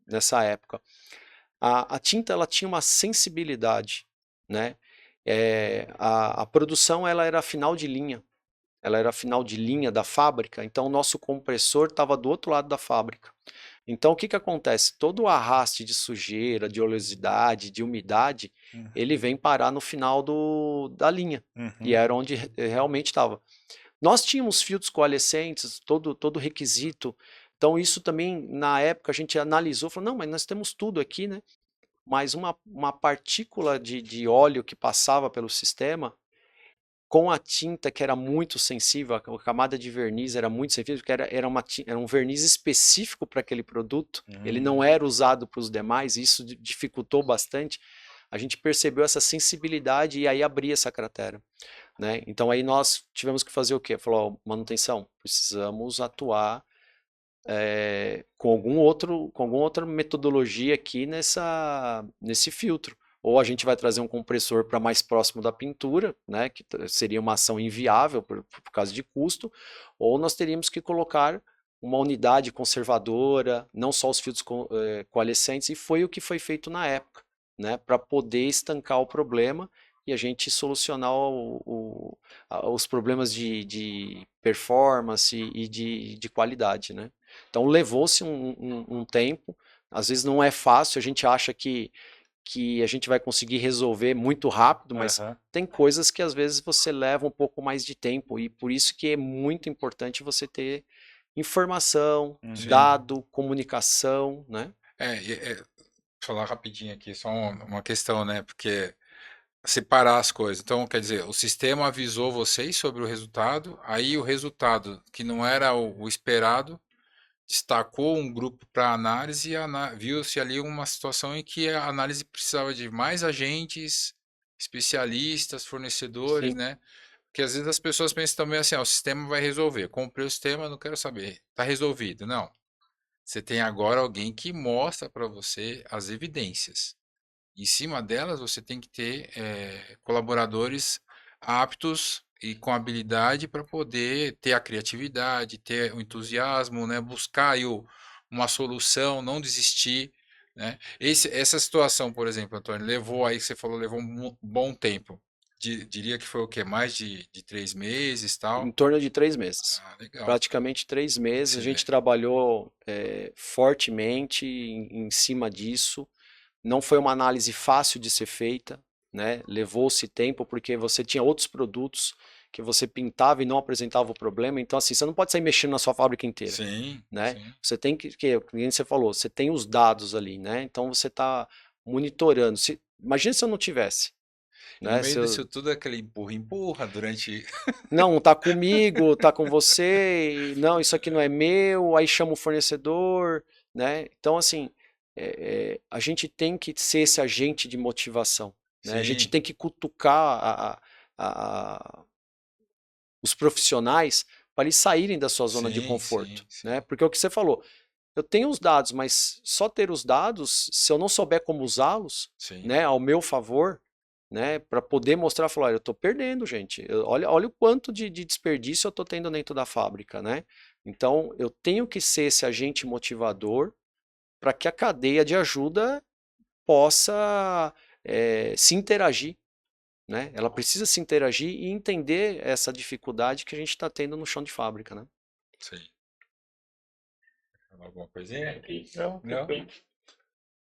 Nessa época? A tinta, ela tinha uma sensibilidade, né? A produção, ela era final de linha. Ela era final de linha da fábrica, então o nosso compressor estava do outro lado da fábrica. Então, o que que acontece? Todo o arraste de sujeira, de oleosidade, de umidade, Uhum. ele vem parar no final da linha, e Uhum. era onde realmente estava. Nós tínhamos filtros coalescentes, todo requisito, então isso também, na época, a gente analisou, falou, não, mas nós temos tudo aqui, né? Mas uma partícula de óleo que passava pelo sistema, com a tinta que era muito sensível, a camada de verniz era muito sensível, porque era um verniz específico para aquele produto, ele não era usado para os demais, e isso dificultou bastante. A gente percebeu essa sensibilidade e aí abria essa cratera, né? Então aí nós tivemos que fazer o quê? Falou, ó, manutenção, precisamos atuar com alguma outra metodologia aqui nesse filtro. Ou a gente vai trazer um compressor para mais próximo da pintura, né, que seria uma ação inviável por causa de custo, ou nós teríamos que colocar uma unidade conservadora, não só os filtros coalescentes, e foi o que foi feito na época, né, para poder estancar o problema e a gente solucionar os problemas de performance e de qualidade, né. Então levou-se um tempo, às vezes não é fácil, a gente acha que a gente vai conseguir resolver muito rápido, mas tem coisas que às vezes você leva um pouco mais de tempo, e por isso que é muito importante você ter informação, Sim. dado, comunicação, né? Falar rapidinho aqui, só uma questão, né? Porque separar as coisas. Então, quer dizer, o sistema avisou vocês sobre o resultado, aí o resultado, que não era o esperado, destacou um grupo para análise e viu-se ali uma situação em que a análise precisava de mais agentes, especialistas, fornecedores, Sim. né? Porque às vezes as pessoas pensam também assim, ó, o sistema vai resolver. Comprei o sistema, não quero saber. Tá resolvido. Não. Você tem agora alguém que mostra para você as evidências. Em cima delas, você tem que ter colaboradores aptos e com habilidade para poder ter a criatividade, ter o entusiasmo, né? Buscar aí uma solução, não desistir, né? Essa situação, por exemplo, Antônio, levou aí, que você falou, levou um bom tempo. Diria que foi o quê? Mais de 3 meses e Em tal? torno de 3 meses. Ah, legal. Praticamente 3 meses, a gente Excelente. trabalhou fortemente em cima disso. Não foi uma análise fácil de ser feita, né? Levou-se tempo porque você tinha outros produtos que você pintava e não apresentava o problema. Então, assim, você não pode sair mexendo na sua fábrica inteira, Sim, né? sim. Você tem que nem você falou, você tem os dados ali, né? Então você está monitorando. Imagina se eu não tivesse, E no né? meio disso tudo, aquele empurra-empurra durante. Não, tá comigo, tá com você, e não, isso aqui não é meu, aí chama o fornecedor, né? Então, assim, a gente tem que ser esse agente de motivação, né? A gente Sim, tem que cutucar os profissionais para eles saírem da sua zona de sim, conforto, sim, sim. né? Porque é o que você falou, eu tenho os dados, mas só ter os dados, se eu não souber como usá-los, Sim, né, ao meu favor, né, para poder mostrar, falar, olha, eu estou perdendo, gente. Olha o quanto de desperdício eu estou tendo dentro da fábrica, né? Então, eu tenho que ser esse agente motivador para que a cadeia de ajuda possa se interagir, né? Ela precisa se interagir e entender essa dificuldade que a gente está tendo no chão de fábrica, né? sim. Alguma coisinha? Não, Não? perfeito.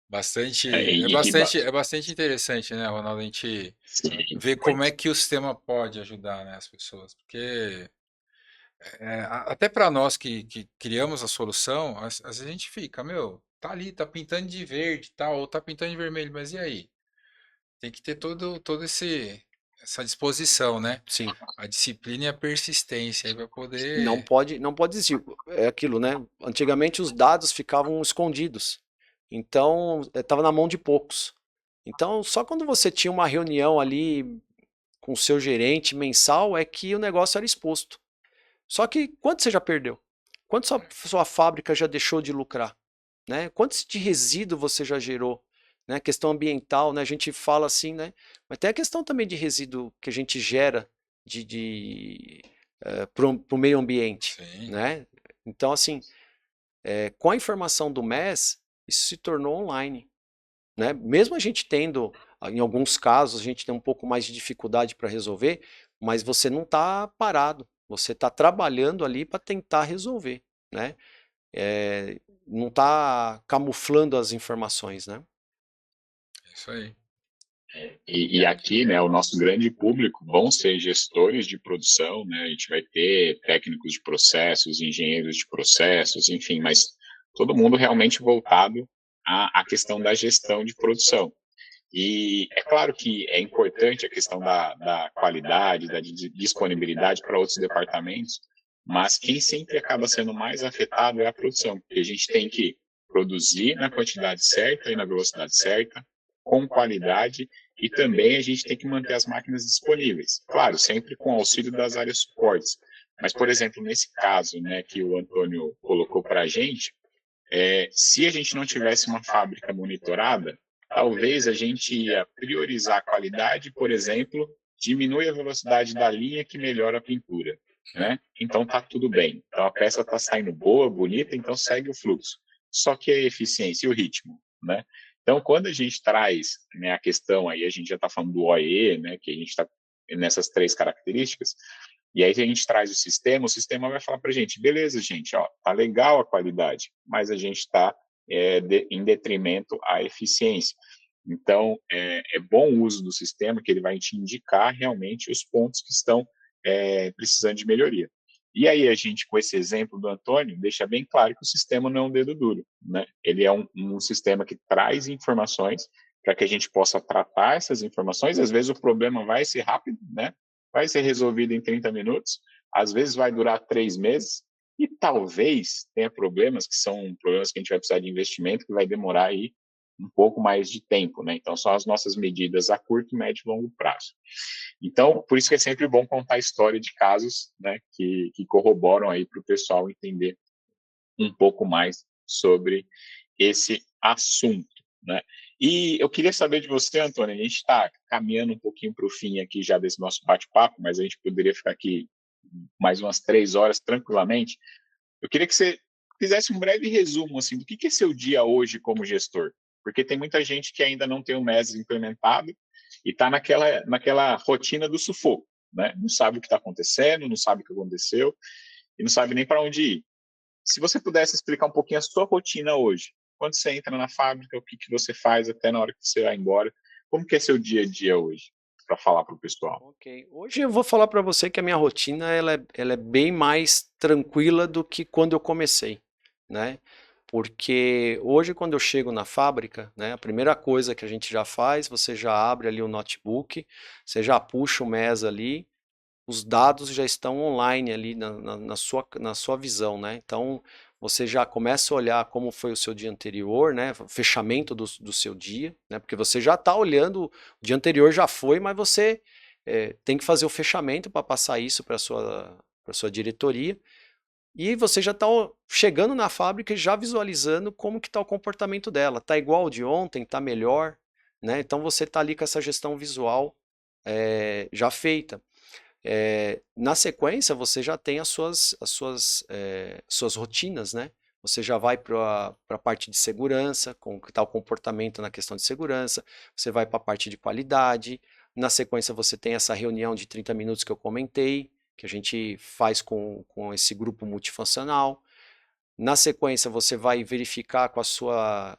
Bastante, E, é e, bastante, é bastante interessante, né, Ronaldo? A gente ver como é que o sistema pode ajudar, né, as pessoas, porque até para nós que criamos a solução, às vezes a gente fica, meu, tá ali, tá pintando de verde, tal, ou tá pintando de vermelho, mas e aí? Tem que ter todo essa disposição, né? Sim. A disciplina e a persistência aí para Não poder. pode, não pode existir. É aquilo, né? Antigamente os dados ficavam escondidos. Então, estava na mão de poucos. Então, só quando você tinha uma reunião ali com o seu gerente mensal é que o negócio era exposto. Só que quanto você já perdeu? Quanto sua fábrica já deixou de lucrar? Né? Quantos de resíduo você já gerou? Né? Questão ambiental, né? A gente fala assim, né? Mas tem a questão também de resíduo que a gente gera para o meio ambiente, Sim, né? Então, assim, com a informação do MES, isso se tornou online, né? Mesmo a gente tendo, em alguns casos, a gente tem um pouco mais de dificuldade para resolver, mas você não está parado, você está trabalhando ali para tentar resolver, né? não está camuflando as informações, né? Isso aí. E aqui, né, o nosso grande público vão ser gestores de produção, né, a gente vai ter técnicos de processos, engenheiros de processos, enfim, mas todo mundo realmente voltado à questão da gestão de produção. E é claro que é importante a questão da qualidade, da disponibilidade para outros departamentos, mas quem sempre acaba sendo mais afetado é a produção, porque a gente tem que produzir na quantidade certa e na velocidade certa, com qualidade, e também a gente tem que manter as máquinas disponíveis. Claro, sempre com auxílio das áreas suportes. Mas, por exemplo, nesse caso, né, que o Antônio colocou para a gente, se a gente não tivesse uma fábrica monitorada, talvez a gente ia priorizar a qualidade, por exemplo, diminui a velocidade da linha que melhora a pintura, né? Então tá tudo bem. Então a peça está saindo boa, bonita, então segue o fluxo. Só que a eficiência e o ritmo, né? Então quando a gente traz, né, a questão aí, a gente já está falando do OE, né, que a gente está nessas 3 características, e aí a gente traz o sistema vai falar para a gente, beleza, gente, ó, tá legal a qualidade, mas a gente está em detrimento à eficiência. Então, é bom o uso do sistema, que ele vai te indicar realmente os pontos que estão precisando de melhoria. E aí a gente, com esse exemplo do Antônio, deixa bem claro que o sistema não é um dedo duro, né? Ele é um sistema que traz informações para que a gente possa tratar essas informações. Às vezes o problema vai ser rápido, né? Vai ser resolvido em 30 minutos, às vezes vai durar 3 meses, e talvez tenha problemas que são problemas que a gente vai precisar de investimento, que vai demorar aí um pouco mais de tempo, né? Então, são as nossas medidas a curto, médio e longo prazo. Então, por isso que é sempre bom contar a história de casos, né, que corroboram aí para o pessoal entender um pouco mais sobre esse assunto, né? E eu queria saber de você, Antônio, a gente está caminhando um pouquinho para o fim aqui já desse nosso bate-papo, mas a gente poderia ficar aqui mais umas 3 horas tranquilamente. Eu queria que você fizesse um breve resumo assim, do que é seu dia hoje como gestor, porque tem muita gente que ainda não tem o MES implementado e está naquela rotina do sufoco, né? Não sabe o que está acontecendo, não sabe o que aconteceu e não sabe nem para onde ir. Se você pudesse explicar um pouquinho a sua rotina hoje, quando você entra na fábrica, o que você faz até na hora que você vai embora, como que é seu dia a dia hoje, para falar para o pessoal? Ok, hoje eu vou falar para você que a minha rotina ela é bem mais tranquila do que quando eu comecei, né? Porque hoje quando eu chego na fábrica, né, a primeira coisa que a gente já faz, você já abre ali o notebook, você já puxa o MES ali, os dados já estão online ali na sua visão, né? Então você já começa a olhar como foi o seu dia anterior, né? O fechamento do seu dia, né? Porque você já está olhando, o dia anterior já foi, mas você tem que fazer o fechamento para passar isso para para sua diretoria. E você já está chegando na fábrica e já visualizando como que está o comportamento dela. Está igual ao de ontem, está melhor, né? Então você está ali com essa gestão visual já feita. Na sequência, você já tem suas rotinas, né? Você já vai para a parte de segurança, como que está o comportamento na questão de segurança, você vai para a parte de qualidade, na sequência você tem essa reunião de 30 minutos que eu comentei, que a gente faz com esse grupo multifuncional. Na sequência, você vai verificar com a sua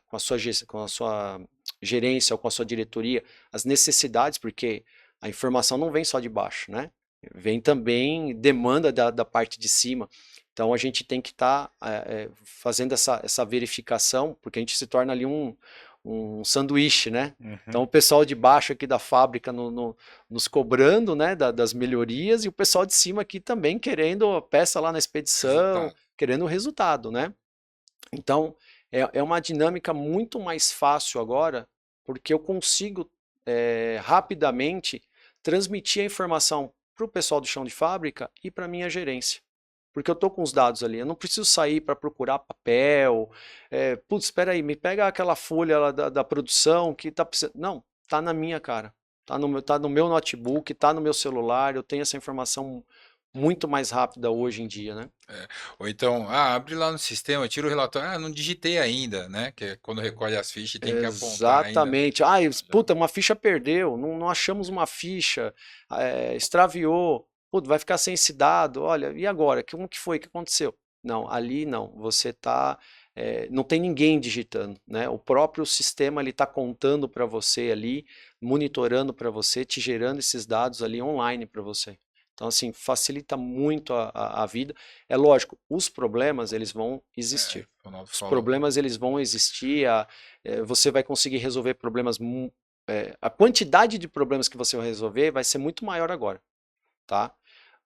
gerência ou com a sua diretoria as necessidades, porque a informação não vem só de baixo, né? Vem também demanda da parte de cima. Então a gente tem que estar fazendo essa verificação, porque a gente se torna ali um sanduíche, né? Então o pessoal de baixo aqui da fábrica nos cobrando, né, das melhorias, e o pessoal de cima aqui também querendo a peça lá na expedição, Resultado. querendo o resultado, né? Então é uma dinâmica muito mais fácil agora, porque eu consigo rapidamente transmitir a informação para o pessoal do chão de fábrica e para a minha gerência. Porque eu estou com os dados ali, eu não preciso sair para procurar papel, putz, espera aí, me pega aquela folha lá da produção que está precisando. Não, está na minha cara, tá no meu notebook, está no meu celular, eu tenho essa informação muito mais rápida hoje em dia, né? Ou então, abre lá no sistema, tira o relatório, não digitei ainda, né? Que é quando recolhe as fichas tem que apontar ainda. Exatamente. Puta, uma ficha perdeu, não achamos uma ficha, extraviou, puta, vai ficar sem esse dado, olha, e agora? Como que foi? O que aconteceu? Não, ali não. Você tá, não tem ninguém digitando, né? O próprio sistema ele está contando para você ali, monitorando para você, te gerando esses dados ali online para você. Então, assim, facilita muito a vida. É lógico, os problemas eles vão existir. O Ronaldo Os falou. problemas eles vão existir. Você vai conseguir resolver problemas. A quantidade de problemas que você vai resolver vai ser muito maior agora, tá?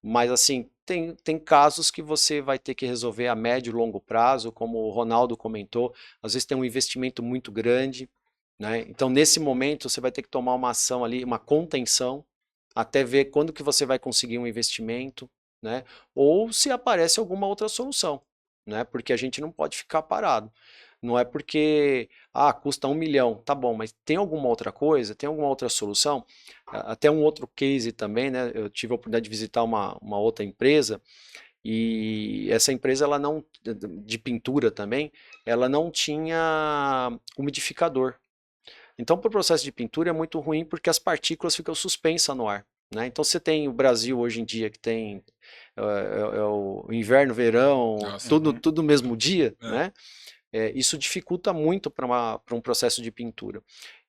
Mas assim, tem casos que você vai ter que resolver a médio e longo prazo, como o Ronaldo comentou, às vezes tem um investimento muito grande, né? Então nesse momento você vai ter que tomar uma ação ali, uma contenção, até ver quando que você vai conseguir um investimento, né? Ou se aparece alguma outra solução, né? Porque a gente não pode ficar parado. Não é porque, custa 1 milhão, tá bom, mas tem alguma outra coisa, tem alguma outra solução? Até um outro case também, né? Eu tive a oportunidade de visitar uma outra empresa e essa empresa, ela não, de pintura também, ela não tinha umidificador. Então, para o processo de pintura é muito ruim porque as partículas ficam suspensas no ar, né? Então, você tem o Brasil hoje em dia que tem o inverno, verão, Nossa. tudo no mesmo dia, É. né? Isso dificulta muito para um processo de pintura.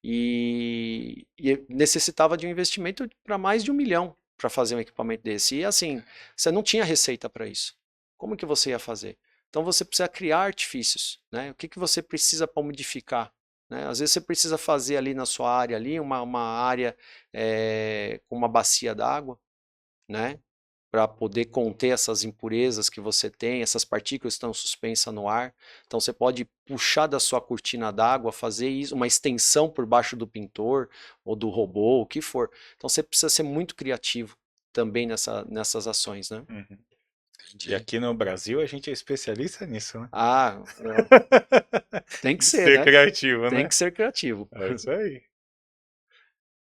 E necessitava de um investimento para mais de 1 milhão para fazer um equipamento desse. E assim, você não tinha receita para isso. Como que você ia fazer? Então você precisa criar artifícios, né? O que que você precisa para umidificar? Né? Às vezes você precisa fazer ali na sua área ali uma área com uma bacia d'água, né? Para poder conter essas impurezas que você tem, essas partículas que estão suspensas no ar. Então você pode puxar da sua cortina d'água, fazer isso, uma extensão por baixo do pintor ou do robô, o que for. Então você precisa ser muito criativo também nessas ações, né? Uhum. Entendi. E aqui no Brasil a gente é especialista nisso, né? Tem que De ser, ser né? criativo, Tem né? que ser criativo. É isso aí.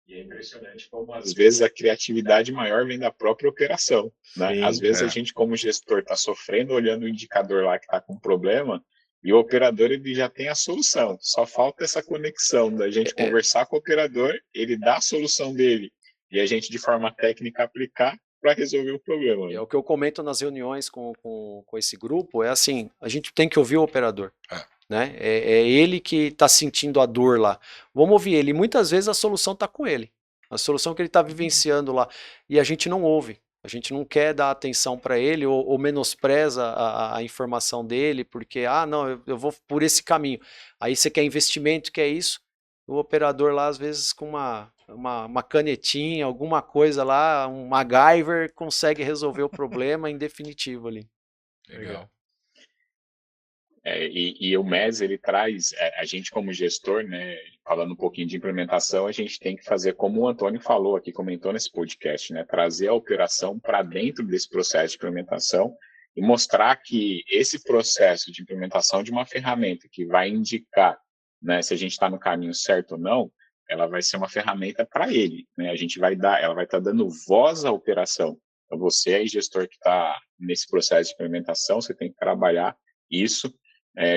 E é impressionante como às vezes a criatividade maior vem da própria operação, né? Sim, Às vezes a é. gente, como gestor, está sofrendo olhando o indicador lá que está com problema e o operador ele já tem a solução. Só falta essa conexão da gente É, conversar com o operador, ele dá a solução dele e a gente de forma técnica aplicar para resolver o problema. é Né? o que eu comento nas reuniões com esse grupo, é assim, a gente tem que ouvir o operador. É. Né? É ele que está sentindo a dor lá. Vamos ouvir ele. Muitas vezes a solução está com ele. A solução que ele está vivenciando lá. E a gente não ouve. A gente não quer dar atenção para ele ou menospreza a informação dele, porque, não, eu vou por esse caminho. Aí você quer investimento, quer isso. O operador lá, às vezes, com uma canetinha, alguma coisa lá, um MacGyver, consegue resolver o problema em definitivo ali. Legal. E o MES, ele traz, a gente como gestor, né, falando um pouquinho de implementação, a gente tem que fazer, como o Antônio falou aqui, comentou nesse podcast, né, trazer a operação para dentro desse processo de implementação e mostrar que esse processo de implementação de uma ferramenta que vai indicar, né, se a gente está no caminho certo ou não, ela vai ser uma ferramenta para ele, né, ela vai estar dando voz à operação. Então, você aí, gestor que está nesse processo de implementação, você tem que trabalhar isso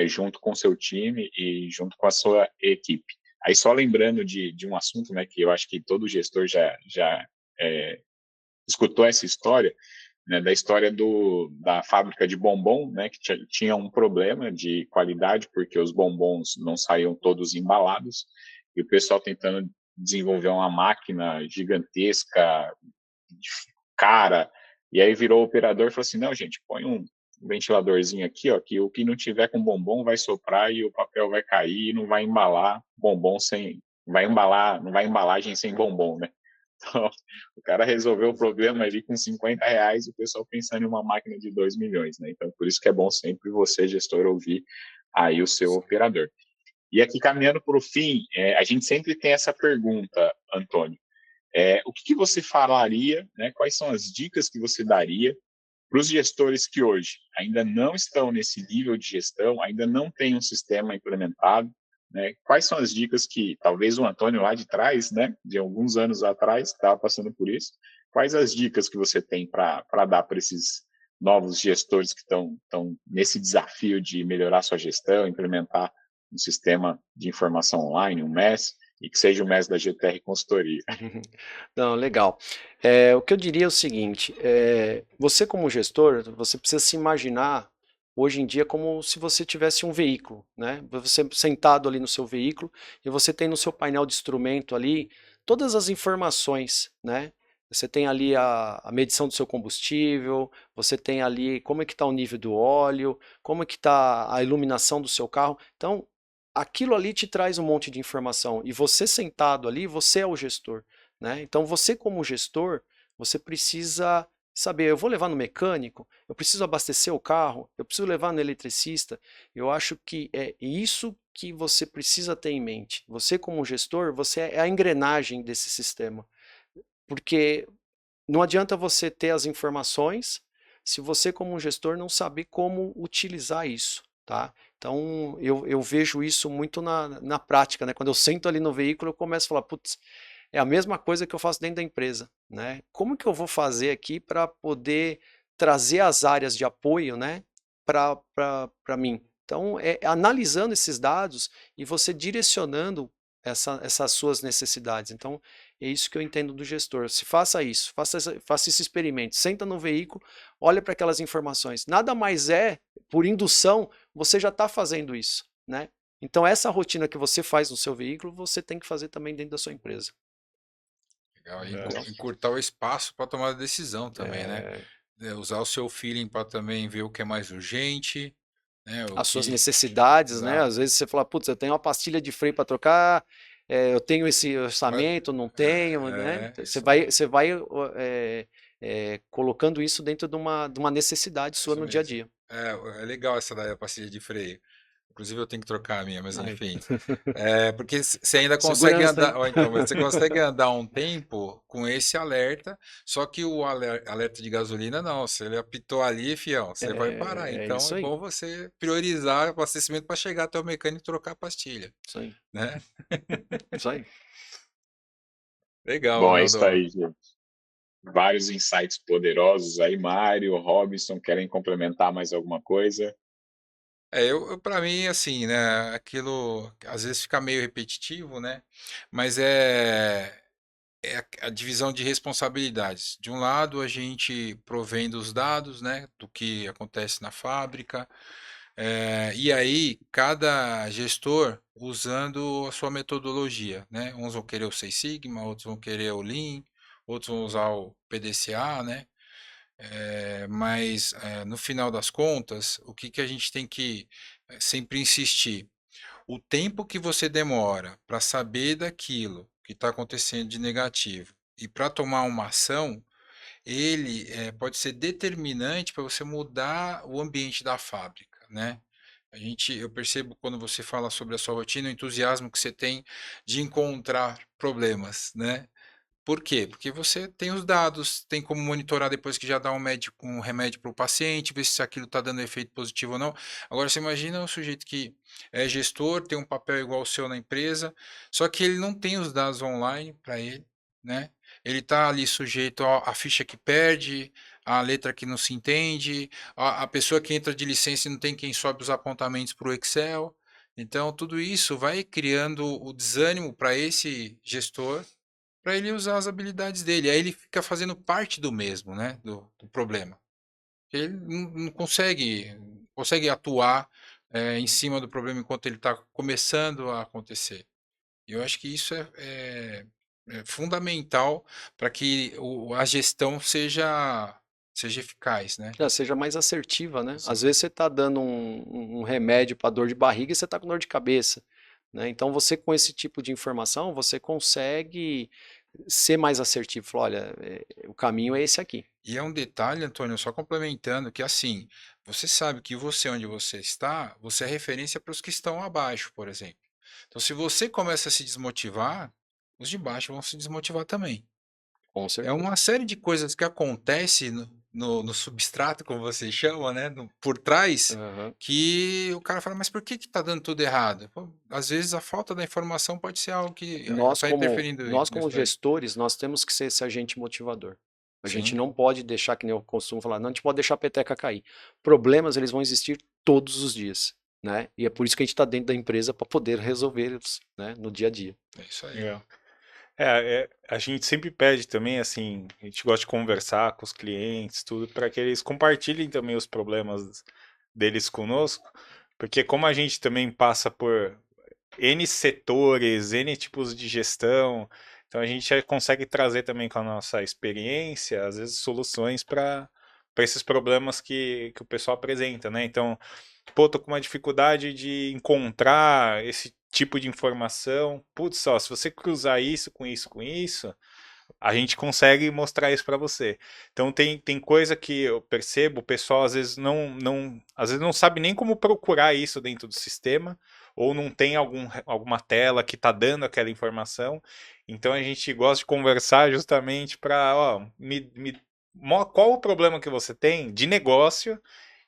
junto com o seu time e junto com a sua equipe. Aí só lembrando de um assunto, né, que eu acho que todo gestor já escutou essa história, né, da história da fábrica de bombom, né, que tinha um problema de qualidade porque os bombons não saíam todos embalados e o pessoal tentando desenvolver uma máquina gigantesca, cara, e aí virou o operador e falou assim, não, gente, põe um ventiladorzinho aqui, ó, que o que não tiver com bombom vai soprar e o papel vai cair e não vai embalar bombom não vai embalagem sem bombom, né? Então, o cara resolveu o problema ali com R$50 e o pessoal pensando em uma máquina de 2 milhões, né? Então, por isso que é bom sempre você, gestor, ouvir aí o seu operador. E aqui, caminhando para o fim, a gente sempre tem essa pergunta, Antônio. O que você falaria, né? Quais são as dicas que você daria para os gestores que hoje ainda não estão nesse nível de gestão, ainda não têm um sistema implementado, né? Quais são as dicas que talvez o Antônio lá de trás, né, de alguns anos atrás, estava passando por isso? Quais as dicas que você tem para dar para esses novos gestores que estão nesse desafio de melhorar sua gestão, implementar um sistema de informação online, um MES, e que seja o MES da GTR Consultoria? Não, legal. O que eu diria é o seguinte, você como gestor, você precisa se imaginar hoje em dia é como se você tivesse um veículo, né? Você sentado ali no seu veículo e você tem no seu painel de instrumento ali todas as informações, né? Você tem ali a medição do seu combustível, você tem ali como é que está o nível do óleo, como é que está a iluminação do seu carro. Então, aquilo ali te traz um monte de informação. E você sentado ali, você é o gestor, né? Então, você como gestor, você precisa saber, eu vou levar no mecânico, eu preciso abastecer o carro, eu preciso levar no eletricista. Eu acho que é isso que você precisa ter em mente. Você como gestor, você é a engrenagem desse sistema. Porque não adianta você ter as informações se você, como gestor, não saber como utilizar isso, tá? Então, eu vejo isso muito na prática, né? Quando eu sento ali no veículo, eu começo a falar, putz, é a mesma coisa que eu faço dentro da empresa, né? Como que eu vou fazer aqui para poder trazer as áreas de apoio, né, para mim? Então, é analisando esses dados e você direcionando essas suas necessidades. Então, é isso que eu entendo do gestor. Se faça isso, faça esse experimento. Senta no veículo, olha para aquelas informações. Nada mais é, por indução, você já está fazendo isso, né? Então, essa rotina que você faz no seu veículo, você tem que fazer também dentro da sua empresa. Legal. É. Encurtar o espaço para tomar a decisão também, né? É, Usar o seu feeling para também ver o que é mais urgente, né? O as suas que. necessidades, né? Exato. Às vezes você fala, putz, eu tenho uma pastilha de freio para trocar, eu tenho esse Mas, orçamento, não tenho, né? Você isso, vai colocando isso dentro de uma necessidade é sua isso no dia a mesmo. dia. É legal essa da pastilha de freio. Inclusive eu tenho que trocar a minha, mas Aí. enfim. É, porque você ainda consegue Segurança, andar, hein? ou então, você consegue andar um tempo com esse alerta, só que o alerta de gasolina não, se ele apitou ali, fião, você vai parar. É Então isso é aí, bom você priorizar o abastecimento para chegar até o mecânico e trocar a pastilha, isso aí, né? isso aí. Legal, Bom, é isso Ronaldo. aí, gente. Vários insights poderosos aí, Mário, Robinson, querem complementar mais alguma coisa? Para mim, assim, né, aquilo às vezes fica meio repetitivo, né, mas é a divisão de responsabilidades. De um lado, a gente provém dos dados, né, do que acontece na fábrica, e aí cada gestor usando a sua metodologia, né, uns vão querer o Six Sigma, outros vão querer o Lean, outros vão usar o PDCA, né, mas no final das contas, o que a gente tem que sempre insistir? O tempo que você demora para saber daquilo que está acontecendo de negativo e para tomar uma ação, ele pode ser determinante para você mudar o ambiente da fábrica, né? Eu percebo quando você fala sobre a sua rotina, o entusiasmo que você tem de encontrar problemas, né? Por quê? Porque você tem os dados, tem como monitorar depois que já dá um remédio para o paciente, ver se aquilo está dando efeito positivo ou não. Agora, você imagina um sujeito que é gestor, tem um papel igual o seu na empresa, só que ele não tem os dados online para ele, né? Ele está ali sujeito à ficha que perde, à letra que não se entende, a pessoa que entra de licença e não tem quem sobe os apontamentos para o Excel. Então, tudo isso vai criando o desânimo para esse gestor para ele usar as habilidades dele. Aí ele fica fazendo parte do mesmo, né? Do problema. Ele não consegue atuar em cima do problema enquanto ele está começando a acontecer. E eu acho que isso é fundamental para que a gestão seja eficaz, né? Seja mais assertiva, né? Às Assim, vezes você está dando um remédio para dor de barriga e você está com dor de cabeça, né? Então você com esse tipo de informação, você consegue ser mais assertivo. Falar, olha, o caminho é esse aqui. e é um detalhe, Antônio, só complementando, que assim, você sabe que você, onde você está, você é referência para os que estão abaixo, por exemplo. Então, se você começa a se desmotivar, os de baixo vão se desmotivar também. Com É certeza. uma série de coisas que acontece no substrato, como você chama, né? Por trás, Aham. que o cara fala, mas por que está dando tudo errado? Pô, às vezes a falta da informação pode ser algo que está interferindo Nós como nisso daí. gestores, nós temos que ser esse agente motivador. A gente Sim, não pode deixar, que nem eu costumo falar, não, a gente pode deixar a peteca cair. Problemas, eles vão existir todos os dias, né? E é por isso que a gente está dentro da empresa para poder resolvê-los, né, no dia a dia. é isso aí. É. A gente sempre pede também, assim, a gente gosta de conversar com os clientes, tudo, para que eles compartilhem também os problemas deles conosco, porque como a gente também passa por N setores, N tipos de gestão, então a gente já consegue trazer também com a nossa experiência, às vezes, soluções para esses problemas que o pessoal apresenta, né? Então, pô, tô com uma dificuldade de encontrar esse tipo de informação. Putz, só, se você cruzar isso com isso com isso, a gente consegue mostrar isso para você. Então tem coisa que eu percebo, o pessoal às vezes às vezes não sabe nem como procurar isso dentro do sistema, ou não tem alguma tela que está dando aquela informação. Então a gente gosta de conversar justamente para, ó, qual o problema que você tem de negócio,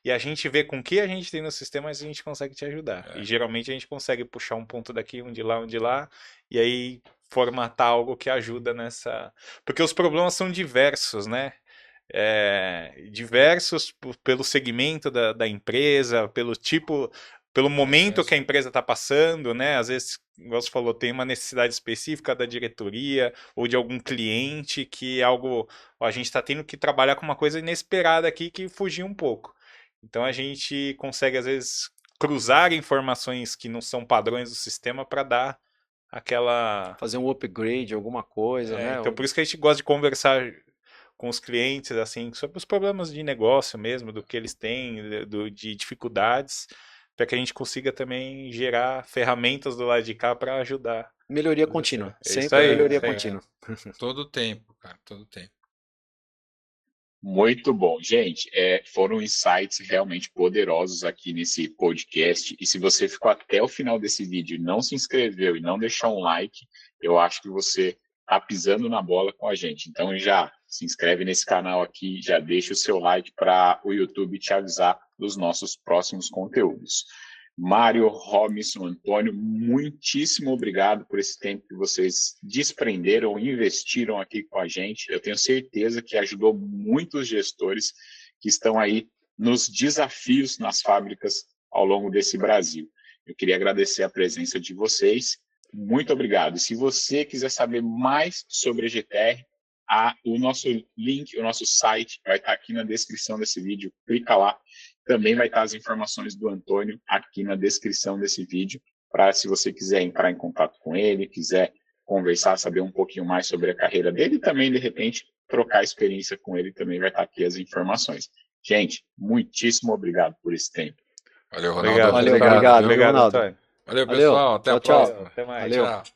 e a gente vê com o que a gente tem no sistema, mas a gente consegue te ajudar. E geralmente a gente consegue puxar um ponto daqui, um de lá, e aí formatar algo que ajuda nessa. Porque os problemas são diversos, né? Diversos pelo segmento da empresa, pelo tipo, pelo momento que a empresa está passando, né? Às vezes, como você falou, tem uma necessidade específica da diretoria ou de algum cliente que algo, ó, a gente está tendo que trabalhar com uma coisa inesperada aqui que fugiu um pouco. Então a gente consegue, às vezes, cruzar informações que não são padrões do sistema para dar aquela. Fazer um upgrade, alguma coisa, né? Então por isso que a gente gosta de conversar com os clientes, assim, sobre os problemas de negócio mesmo, do que eles têm, de dificuldades, para que a gente consiga também gerar ferramentas do lado de cá para ajudar. Melhoria contínua. É isso Sempre aí, melhoria isso aí. contínua. Todo tempo, cara, todo tempo. Muito bom. Gente, foram insights realmente poderosos aqui nesse podcast. E se você ficou até o final desse vídeo e não se inscreveu e não deixou um like, eu acho que você está pisando na bola com a gente. Então já se inscreve nesse canal aqui, já deixa o seu like para o YouTube te avisar dos nossos próximos conteúdos. Mário, Robinson, Antônio, muitíssimo obrigado por esse tempo que vocês desprenderam, investiram aqui com a gente. Eu tenho certeza que ajudou muitos gestores que estão aí nos desafios nas fábricas ao longo desse Brasil. Eu queria agradecer a presença de vocês. Muito obrigado. E se você quiser saber mais sobre a GTR, o nosso link, o nosso site vai estar aqui na descrição desse vídeo. Clica lá. Também vai estar as informações do Antônio aqui na descrição desse vídeo, para se você quiser entrar em contato com ele, quiser conversar, saber um pouquinho mais sobre a carreira dele e também, de repente, trocar experiência com ele, também vai estar aqui as informações. Gente, muitíssimo obrigado por esse tempo. Valeu, Ronaldo. Obrigado, Valeu, obrigado, obrigado, obrigado, Ronaldo. Antônio. Valeu, Valeu. pessoal. Até a Tchau, tchau. próxima. Até mais. Valeu. Tchau.